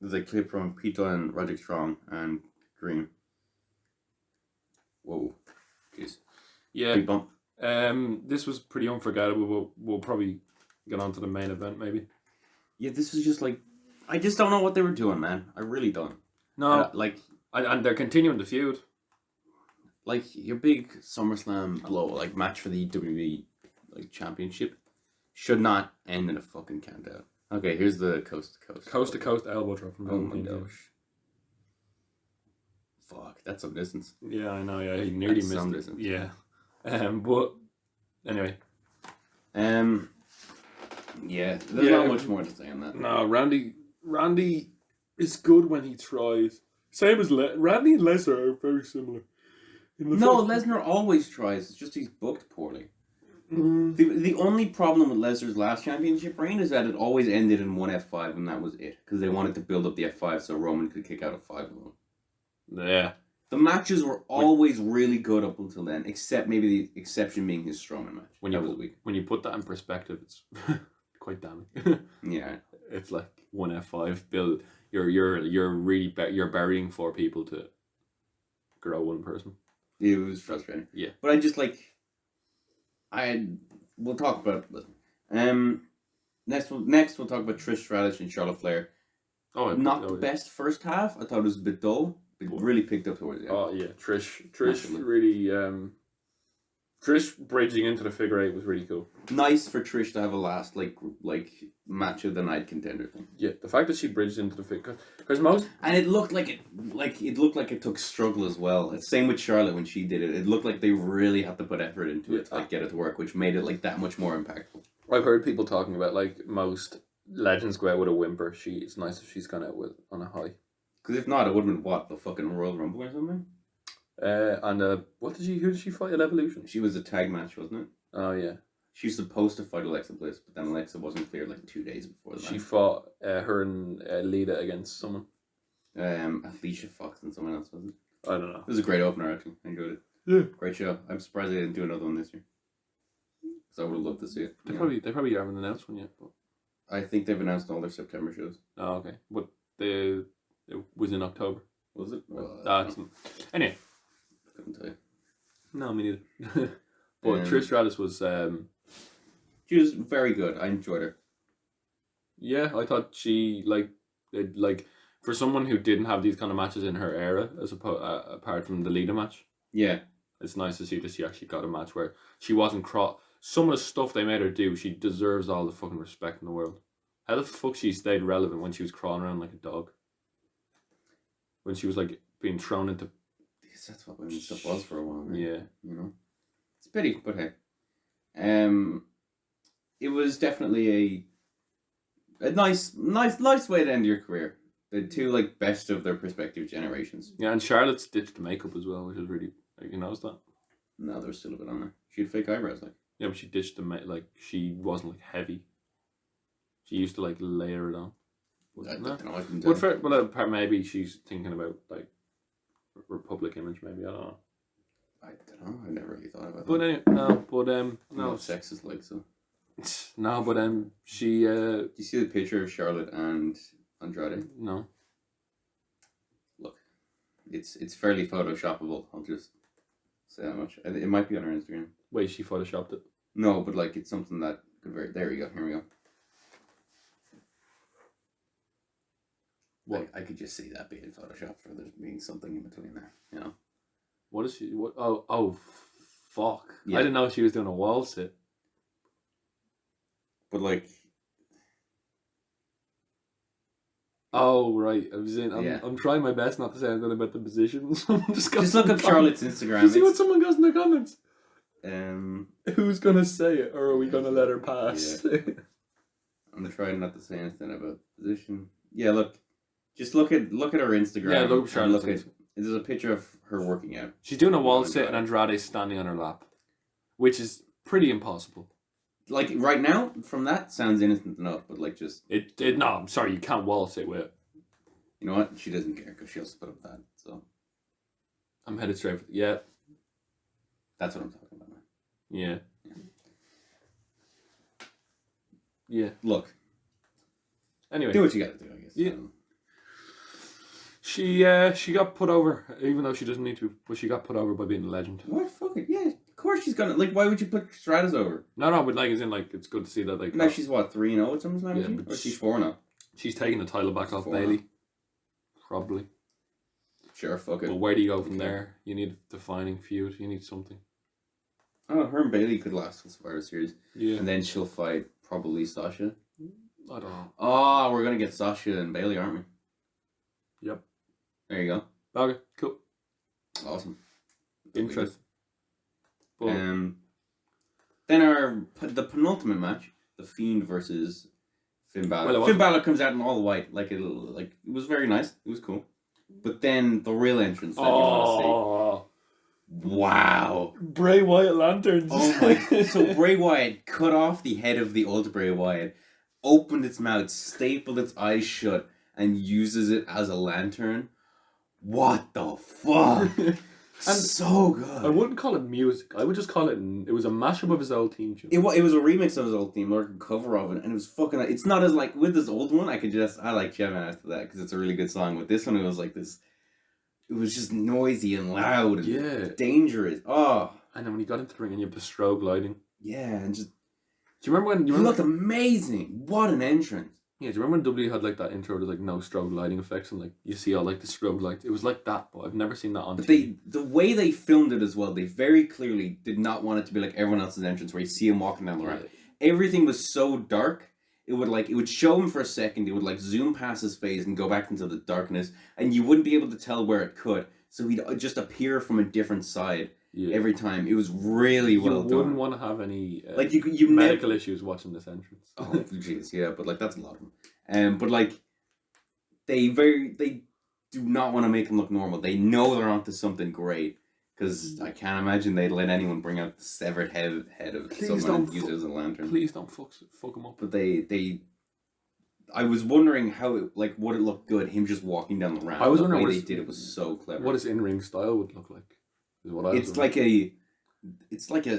There's a clip from Pete and Roderick Strong and Green. Whoa, jeez. Yeah. Big bump. This was pretty unforgettable, but we'll probably get on to the main event maybe. Yeah, this was just like, I just don't know what they were doing, man. I really don't. No, like, and they're continuing the feud. like your big SummerSlam blow, like match for the WWE like championship, should not end in a fucking countdown. Okay, here's the coast to coast. Coast to coast elbow drop from Oh my Velveteen Dream. gosh. Fuck, that's some distance. Yeah, I know. Yeah, he nearly That's some missed it. distance. Yeah. But anyway. Yeah, there's not much more to say on that. No, Randy is good when he tries. Same as Randy and Lesnar are very similar. No, Lesnar always tries. It's just he's booked poorly. The only problem with Lesnar's last championship reign is that it always ended in one F5 and that was it. Because they wanted to build up the F5 so Roman could kick out a 5 of them. Yeah. The matches were always really good up until then, except maybe the exception being his Strowman match. When you put that in perspective, it's quite damning. Yeah. It's like one F5 build. You're really you're burying 4 people to grow one person. It was frustrating. Yeah. But I just like... We'll talk about it. Next we'll talk about Trish Stratus and Charlotte Flair. Not the best first half. I thought it was a bit dull. It really picked up towards the end. Oh yeah, Trish Massively. really Trish bridging into the figure 8 was really cool. Nice for Trish to have a last like match of the night contender thing. Yeah, the fact that she bridged into the figure, because most, and it looked like it took struggle as well. It's same with Charlotte when she did it. It looked like they really had to put effort into it to like get it to work, which made it like that much more impactful. I've heard people talking about like most legends go out with a whimper. It's nice if she's gone out with on a high. Because if not, it would have been what, the fucking Royal Rumble or something. Who did she fight at Evolution? She was a tag match, wasn't it? Oh yeah. She was supposed to fight Alexa Bliss, but then Alexa wasn't cleared like 2 days before the match. She fought her and Lita against someone. Alicia Fox and someone else, wasn't it? I don't know. It was a great opener, actually. I enjoyed it. Yeah. Great show. I'm surprised they didn't do another one this year. Because I would have loved to see it. They probably haven't announced one yet. But I think they've announced all their September shows. Oh okay. But it was in October. Was it? Anyway. Couldn't tell you. No, me neither. But Trish Stratus was... she was very good. I enjoyed her. Yeah, I thought she, for someone who didn't have these kind of matches in her era, apart from the Lita match. Yeah. It's nice to see that she actually got a match where she wasn't some of the stuff they made her do, she deserves all the fucking respect in the world. How the fuck she stayed relevant when she was crawling around like a dog? When she was like being thrown into... Because that's what women's stuff was for a while, right? Yeah. You know? It's a pity, but hey. It was definitely a nice way to end your career. The two like best of their respective generations. Yeah, and Charlotte ditched the makeup as well, which is really... you noticed that? No, there was still a bit on there. She had fake eyebrows, like. Yeah, but she ditched she wasn't like heavy. She used to like layer it on. I don't know. I couldn't tell. Maybe she's thinking about like Republic image. Maybe I don't know. I don't know. I never really thought about But that. anyway, no. Sex is like so. No, but she. Do you see the picture of Charlotte and Andrade? No. Look, it's fairly photoshoppable. I'll just say that much. It might be on her Instagram. Wait, she photoshopped it? No, but like it's something that could very. There we go. Here we go. What? I could just see that being photoshopped for there being something in between there. You know. What is she? What? Oh, fuck! Yeah. I didn't know she was doing a wall sit. But like. Oh right, I'm trying my best not to say anything about the positions. just look up Charlotte's Instagram. You see what someone goes in the comments. Who's gonna say it, or are we gonna let her pass? Yeah. I'm trying not to say anything about position. Yeah, look, just look at her Instagram. Yeah, look at Charlotte's. There's a picture of her working out. She's doing a wall sit and Andrade standing on her lap, which is pretty impossible. Like right now, from that sounds innocent enough, but like just no, I'm sorry, you can't wall sit with it. You know what? She doesn't care because she'll split up that. So I'm headed straight for That's what I'm talking about now. Yeah. Yeah. Look. Anyway, do what you gotta do, I guess. Yeah. She got put over, even though she doesn't need to. But she got put over by being a legend. What? Fuck it. Yeah. Of course she's gonna. Like, why would you put Stratus over? No, but like, as in, like, it's good to see that. Like, now she's what, 3-0 at SummerSlam? Yeah, or she's 4-0. She's taking the title back off Bayley. Probably. Sure, fuck it. But where do you go from Okay. there? You need a defining feud. You need something. Oh, her and Bailey could last till Survivor Series. Yeah. And then she'll fight probably Sasha. I don't know. Oh, we're going to get Sasha and Bailey, aren't we? Yep. There you go. Okay. Cool. Awesome. Interesting. But Then the penultimate match, The Fiend versus Finn Balor. Well, it Finn Balor comes out in all white, it was very nice. It was cool. But then the real entrance that you want to see. Wow. Bray Wyatt lanterns. Oh my! So Bray Wyatt cut off the head of the old Bray Wyatt, opened its mouth, stapled its eyes shut, and uses it as a lantern. What the fuck? And so good. I wouldn't call it music. I would just call it. It was a mashup of his old theme tune. It was a remix of his old theme, or a cover of it, and it was fucking. It's not as with this old one. I like Gemini after that because it's a really good song. With this one, it was like this. It was just noisy and loud and dangerous. Oh, and then when he got into the ring and you have the strobe lighting. Yeah, and just. Do you remember when? He looked amazing. What an entrance. Yeah, do you remember when W had that intro with no strobe lighting effects and you see all the strobe lights? It was like that, but I've never seen that on TV. The way they filmed it as well, they very clearly did not want it to be like everyone else's entrance where you see him walking down the ramp. Everything was so dark. It would show him for a second. It would zoom past his face and go back into the darkness, and you wouldn't be able to tell where it could. So he'd just appear from a different side every time. It was really well done. You wouldn't want to have any you medical issues watching this entrance. Oh jeez, yeah, but that's a lot of them. But they do not want to make him look normal. They know they're onto something great. Because I can't imagine they'd let anyone bring out the severed head of someone and use it as a lantern. Please don't fuck him up. But I was wondering how would it look good, him just walking down the ramp. I was wondering what they did it was so clever. What his in-ring style would look like. Is what I It's like a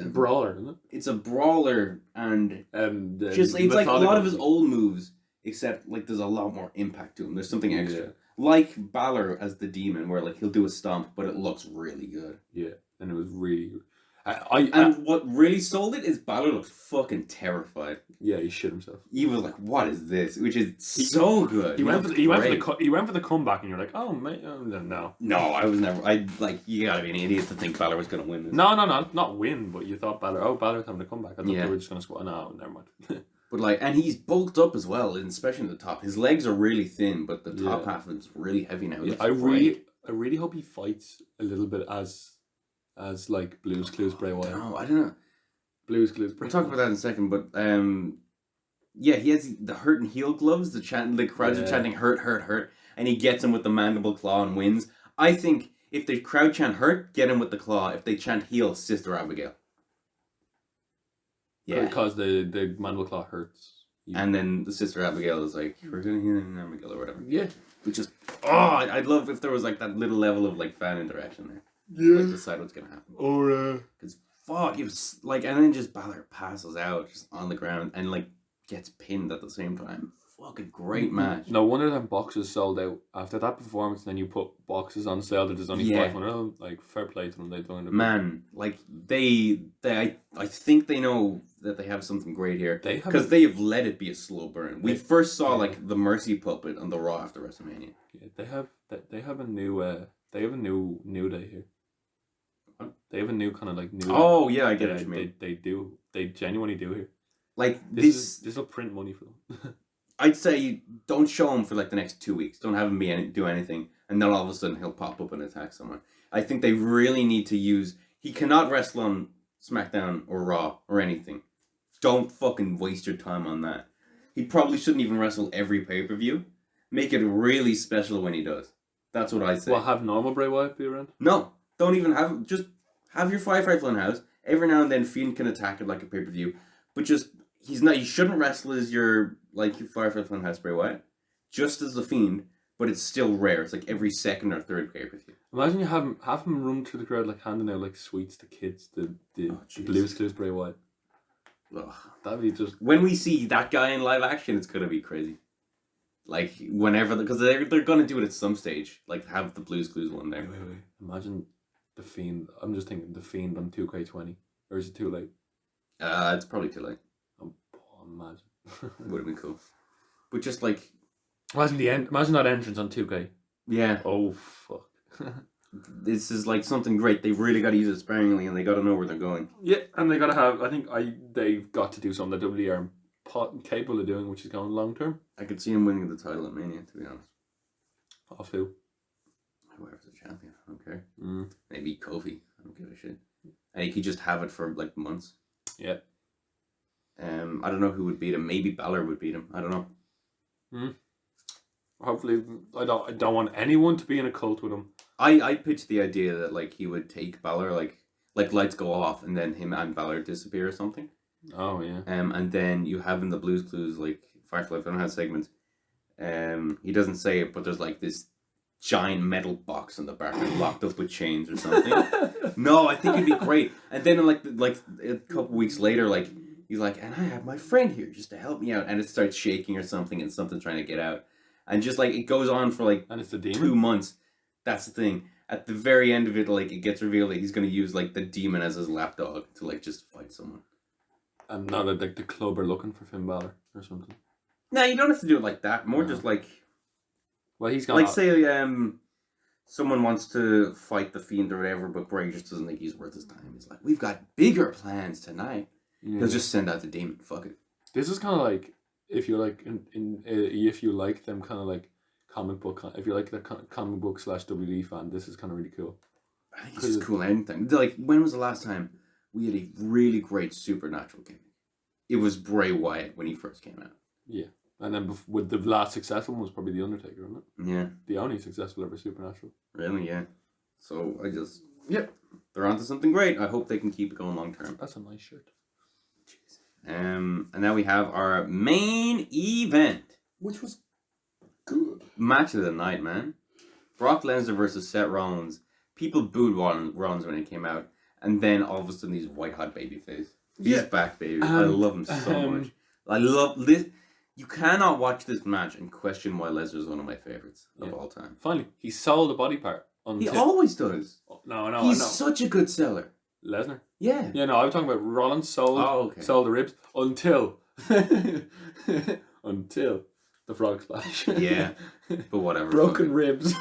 brawler, isn't it? It's a brawler and it's like a lot of his old moves, except there's a lot more impact to him. There's something extra. Yeah. Like Balor as the demon, where he'll do a stomp, but it looks really good. Yeah, and it was really good. What really sold it is Balor looked fucking terrified. Yeah, he shit himself. He was like, "What is this?" Which is so good. He went for the comeback, and you're like, "Oh mate, no." No, I was never. You gotta be an idiot to think Balor was gonna win this. No, not win, but you thought Balor's having a comeback. I thought they were just gonna squat. No, never mind. But and he's bulked up as well, and especially in the top. His legs are really thin, but the top half of it's really heavy now. Yeah, I really hope he fights a little bit as Blue's Clues Bray Wyatt. No, I don't know. Blue's Clues. We'll talk about that in a second, but he has the hurt and heel gloves. The crowds are chanting "hurt, hurt, hurt," and he gets him with the mandible claw and wins. I think if the crowd chant "hurt," get him with the claw. If they chant "heel," Sister Abigail. Yeah, because the mandible claw hurts. And then the Sister Abigail is like, "We're gonna heal Abigail" or whatever. Yeah, which is I'd love if there was that little level of fan interaction there. Yeah, decide what's gonna happen. Or because fuck, it was and then just Balor passes out just on the ground and gets pinned at the same time. Fucking great match. No wonder them boxes sold out after that performance. And then you put boxes on sale that there's only 500 of them. Fair play to them. They don't. Man, I think they know that they have something great here because they have let it be a slow burn. We first saw the Mercy puppet on the Raw after WrestleMania. Yeah, they have a new New Day here. They have a new kind of new. Oh yeah, I get what you mean. They do. They genuinely do here. This will print money for them. I'd say don't show him for the next 2 weeks. Don't have him do anything, and then all of a sudden he'll pop up and attack someone. I think they really need to use. He cannot wrestle on SmackDown or Raw or anything. Don't fucking waste your time on that. He probably shouldn't even wrestle every pay-per-view. Make it really special when he does. That's what I say. Well, have normal Bray Wyatt be around? No, don't even have. Just have your Firefly Funhouse. Every now and then, Fiend can attack it like a pay-per-view, but just he's not. You shouldn't wrestle as your Firefly Funhouse Bray Wyatt, just as the Fiend. But it's still rare. It's every second or third pay-per-view. Imagine you have him run through the crowd handing out sweets to kids. The Blue's Clues Bray Wyatt. Ugh. That'd be just when we see that guy in live action, it's gonna be crazy. Whenever because they're gonna do it at some stage. Have the Blue's Clues one there. Wait. Imagine the Fiend. I'm just thinking the Fiend on 2K20, or is it too late? It's probably too late. Imagine. Would have been cool. But just imagine the end. Imagine that entrance on 2K. Yeah. Oh fuck. This is like something great. They've really got to use it sparingly, and they got to know where they're going. Yeah, and they gotta have. They've got to do something that WWE are capable of doing, which is going long term. I could see him winning the title at Mania, to be honest. Off who? Whoever's the champion, I don't care. Mm. Maybe Kofi. I don't give a shit. And he could just have it for like months. Yeah. I don't know who would beat him. Maybe Balor would beat him. I don't know. Mm. Hopefully, I don't want anyone to be in a cult with him. I pitched the idea that like he would take Balor, like lights go off, and then him and Balor disappear or something. Oh yeah. And then you have in the Blues Clues, like Firefly, I don't have segments. He doesn't say it, but there's like this giant metal box in the back locked up with chains or something. No, I think it'd be great. And then like a couple weeks later, like he's like, and I have my friend here just to help me out, and it starts shaking or something, and something's trying to get out, and just like it goes on for like And it's the demon. 2 months. That's the thing. At the very end of it, like it gets revealed that he's gonna use like the demon as his lapdog to like just fight someone. And now that like the club are looking for Finn Balor or something. No, you don't have to do it like that. More just like Well, he's gonna like say someone wants to fight the Fiend or whatever, but Bray just doesn't think he's worth his time. He's like, we've got bigger plans tonight. Yeah. He'll just send out the demon. Fuck it. This is kind of like if you like if you like them kind of like comic book. If you like the comic book / WWE fan, this is kind of really cool. I think it's just cool anything. Like, when was the last time we had a really great supernatural gimmick? It was Bray Wyatt when he first came out. Yeah, and then with the last successful one was probably the Undertaker, wasn't it? Yeah. The only successful ever supernatural. Really? Yeah. So I just they're onto something great. I hope they can keep it going long term. That's a nice shirt. Jeez. And now we have our main event, Which was good. match of the night, man. Brock Lesnar versus Seth Rollins. People booed Rollins when he came out, and then all of a sudden he's white hot babyface. He's back, baby. I love him so much. I love this. You cannot watch this match and question why Lesnar is one of my favorites of all time. Finally, he sold a body part. He always does. No, He's such a good seller. Lesnar. Yeah. Yeah, no, I was talking about Rollins sold sold the ribs until the frog splash. Yeah, but whatever. Broken ribs.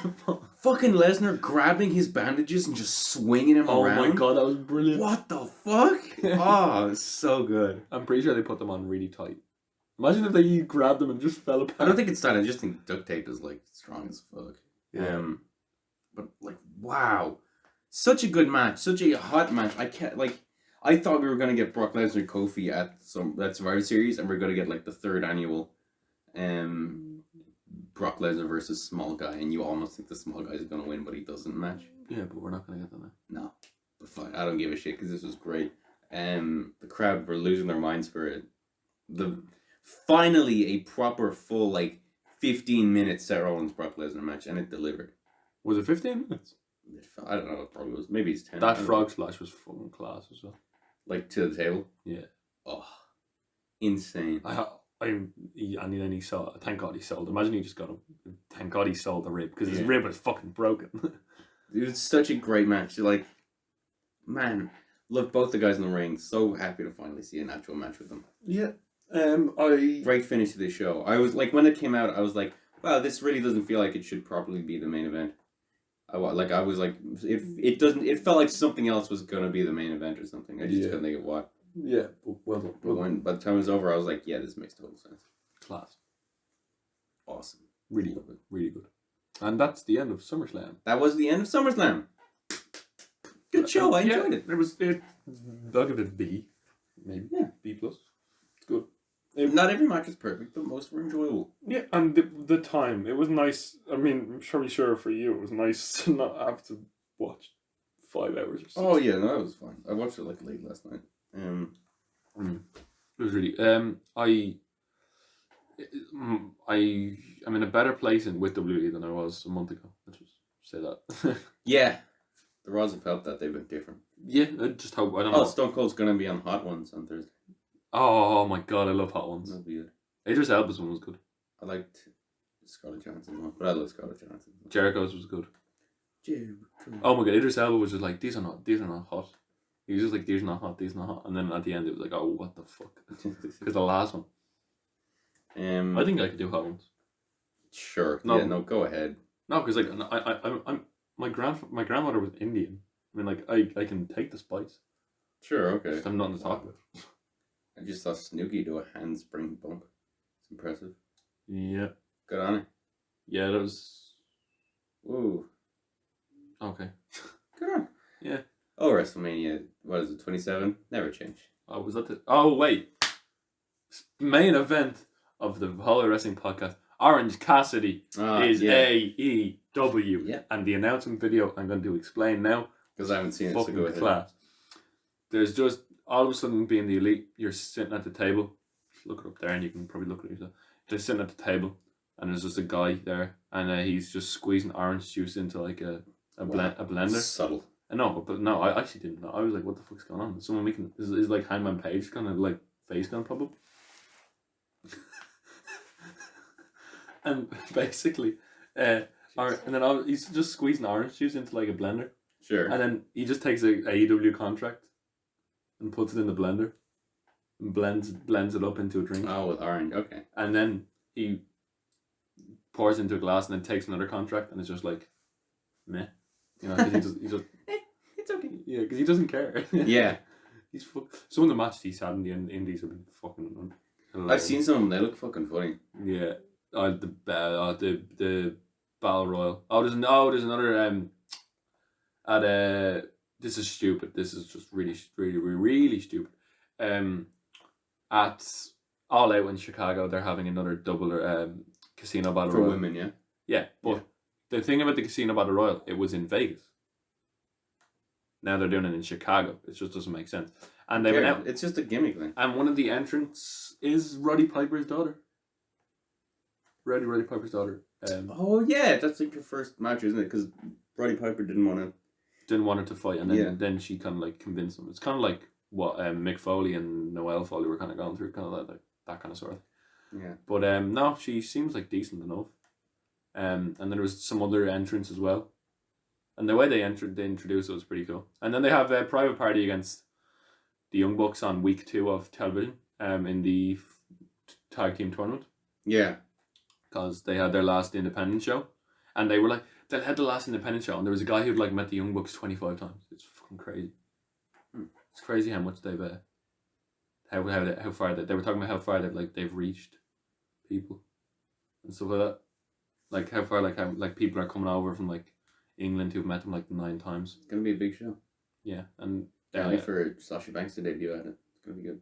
Fucking Lesnar grabbing his bandages and just swinging him around. Oh my god, that was brilliant. What the fuck? Oh, it's so good. I'm pretty sure they put them on really tight. Imagine if they grabbed them and just fell apart. I don't think it's that. I just think duct tape is like strong as fuck. Yeah. But like, wow, such a good match, such a hot match. I thought we were gonna get Brock Lesnar Kofi at Survivor Series, and we're gonna get like the 3rd annual, Brock Lesnar versus Small Guy, and you almost think the Small Guy is gonna win, but he doesn't match. Yeah, but we're not gonna get that now. No, but fine. I don't give a shit because this was great. The crowd were losing their minds for it. Finally a proper full like 15-minute Seth Rollins Brock Lesnar match, and it delivered. Was it 15 minutes? I don't know. It probably was. Maybe it's 10. That frog splash was fucking class as well. Like to the table. Yeah. Oh, insane. And then he sold. Thank God he sold. Imagine he just got him. Thank God he sold the rib because his rib was fucking broken. It was such a great match. Like, man, love both the guys in the ring. So happy to finally see an actual match with them. Yeah. Great finish to the show. I was like, when it came out, I was like, wow, this really doesn't feel like it should probably be the main event. I was like, it doesn't. It felt like something else was gonna be the main event or something. I just couldn't think of what. Yeah, well done. But by the time it was over, I was like, yeah, this makes total sense. Class. Awesome. Really good. Really good. And that's the end of SummerSlam. That was the end of SummerSlam. Good show. I enjoyed it. I'll give it a B. Maybe. Yeah. B plus. It's good. Not every match is perfect, but most were enjoyable. Yeah, and the time. It was nice. I mean, I'm probably sure for you, it was nice to not have to watch 5 hours or something. Oh, yeah, no, that was fun. I watched it like late last night. It was really... I'm in a better place with WWE than I was a month ago. Let's just say that. Yeah. The Raws have helped that. They've been different. Yeah, I just hope... I don't know. Stone Cold's going to be on Hot Ones on Thursday. Oh my god, I love Hot Ones. That'll be good. Idris Elba's one was good. I liked Scarlett Johansson's one, but I love Scarlett Johansson. Jericho's was good. Jericho. Oh my god, Idris Elba was just like, these are not hot. He was just like, these are not hot, these are not hot. And then at the end it was like, oh, what the fuck? Because the last one. I think I could do Hot Ones. Sure. No. Yeah, no, go ahead. No, because like, My grandmother was Indian. I mean, like, I can take the spice. Sure, okay. Just have nothing to talk about. I just saw Snooki do a handspring bump. It's impressive. Yeah. Good on her. Yeah, that was... Ooh. Okay. Good on. Yeah. Oh, WrestleMania, what is it, 27? Never change. Oh, was that the... Oh, wait. Main event of the Hollow Wrestling Podcast. Orange Cassidy is AEW. Yeah. And the announcement video I'm going to explain now. Because I haven't seen it, so Fucking go ahead. class. There's just, all of a sudden, being the elite, you're sitting at the table. Just look it up there and you can probably look at it yourself. They're sitting at the table and there's just a guy there and he's just squeezing orange juice into like a blender. Subtle. No, but no, I actually didn't know. I was like, what the fuck's going on? Is someone making, is like Hangman Page kind of like face gonna pop up? And basically, and then he's just squeezing orange juice into like a blender. Sure. And then he just takes a AEW contract and puts it in the blender and blends it up into a drink. Oh, with orange, okay. And then he pours into a glass and then takes another contract and it's just like, meh. You know, because he just it's okay. Yeah, because he doesn't care. Yeah. Some of the matches he's had in the indies have been fucking hilarious. I've seen some of them, they look fucking funny. Yeah. The Battle Royal. There's another this is stupid. This is just really, really, really stupid. At All Out in Chicago, they're having another double casino battle for royal. Women, yeah. Yeah, but the thing about the casino battle royal, it was in Vegas. Now they're doing it in Chicago. It just doesn't make sense. And they went out. It's just a gimmick thing. And one of the entrants is Roddy Piper's daughter. Roddy Piper's daughter. Oh yeah, that's like her first match, isn't it? Because Roddy Piper didn't want her to fight, and then she kind of like convinced him. It's kind of like what Mick Foley and Noelle Foley were kind of going through, kind of like that kind of sort of thing. Yeah. But no, she seems like decent enough. And then there was some other entrants as well. And the way they introduced it was pretty cool. And then they have a private party against the Young Bucks on week 2 of television in the tag team tournament. Yeah. Because they had their last independent show. And they were like, they had the last independent show. And there was a guy who'd like met the Young Bucks 25 times. It's fucking crazy. It's crazy how much they've... how far they were talking about how far they've reached people. And stuff like that. Like how far how people are coming over from like England who've met them like 9 times. It's gonna be a big show. Yeah, and wait for Sasha Banks to debut at it. It's gonna be good.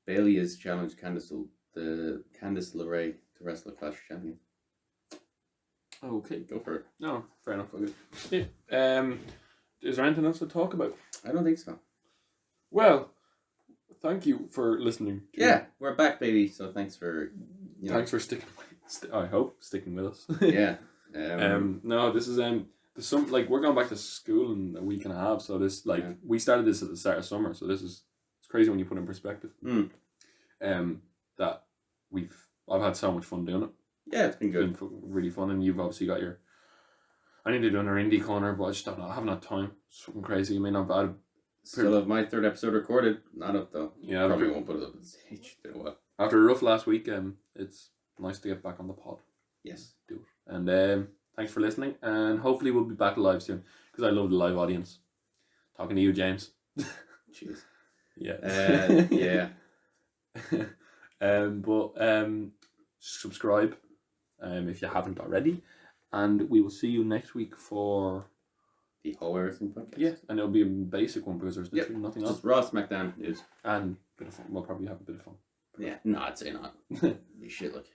Bailey has challenged Candice LeRae to wrestle a Clash of Champions. Okay, go for it. No, fair enough. Okay. Yeah. Is there anything else to talk about? I don't think so. Well, thank you for listening. Yeah, we're back, baby. So thanks for thanks for sticking. I hope sticking with us. Yeah. No, this is we're going back to school in a week and a half, so this we started this at the start of summer, so it's crazy when you put it in perspective. That I've had so much fun doing it. Yeah, it's been good. It's been really fun, and you've obviously got your. I need to do another indie corner, but I haven't had time. It's fucking crazy. I mean, I've still have my 3rd episode recorded, not up though. Yeah, probably won't put it up on stage. After a rough last week, it's nice to get back on the pod. Yes, do it. And thanks for listening, and hopefully we'll be back live soon because I love the live audience. Talking to you, James. Cheers. Yeah. Yeah. But subscribe if you haven't already, and we will see you next week for the Whole Wrestling Podcast. Yeah, and it'll be a basic one because there's literally nothing else. Just Raw, SmackDown news, and a bit of fun. We'll probably have a bit of fun. Yeah, no, I'd say not. Be shit like.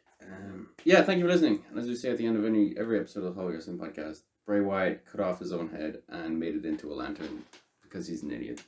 Yeah, thank you for listening. And as we say at the end of every episode of the Whole Wrestling Podcast, Bray Wyatt cut off his own head and made it into a lantern because he's an idiot.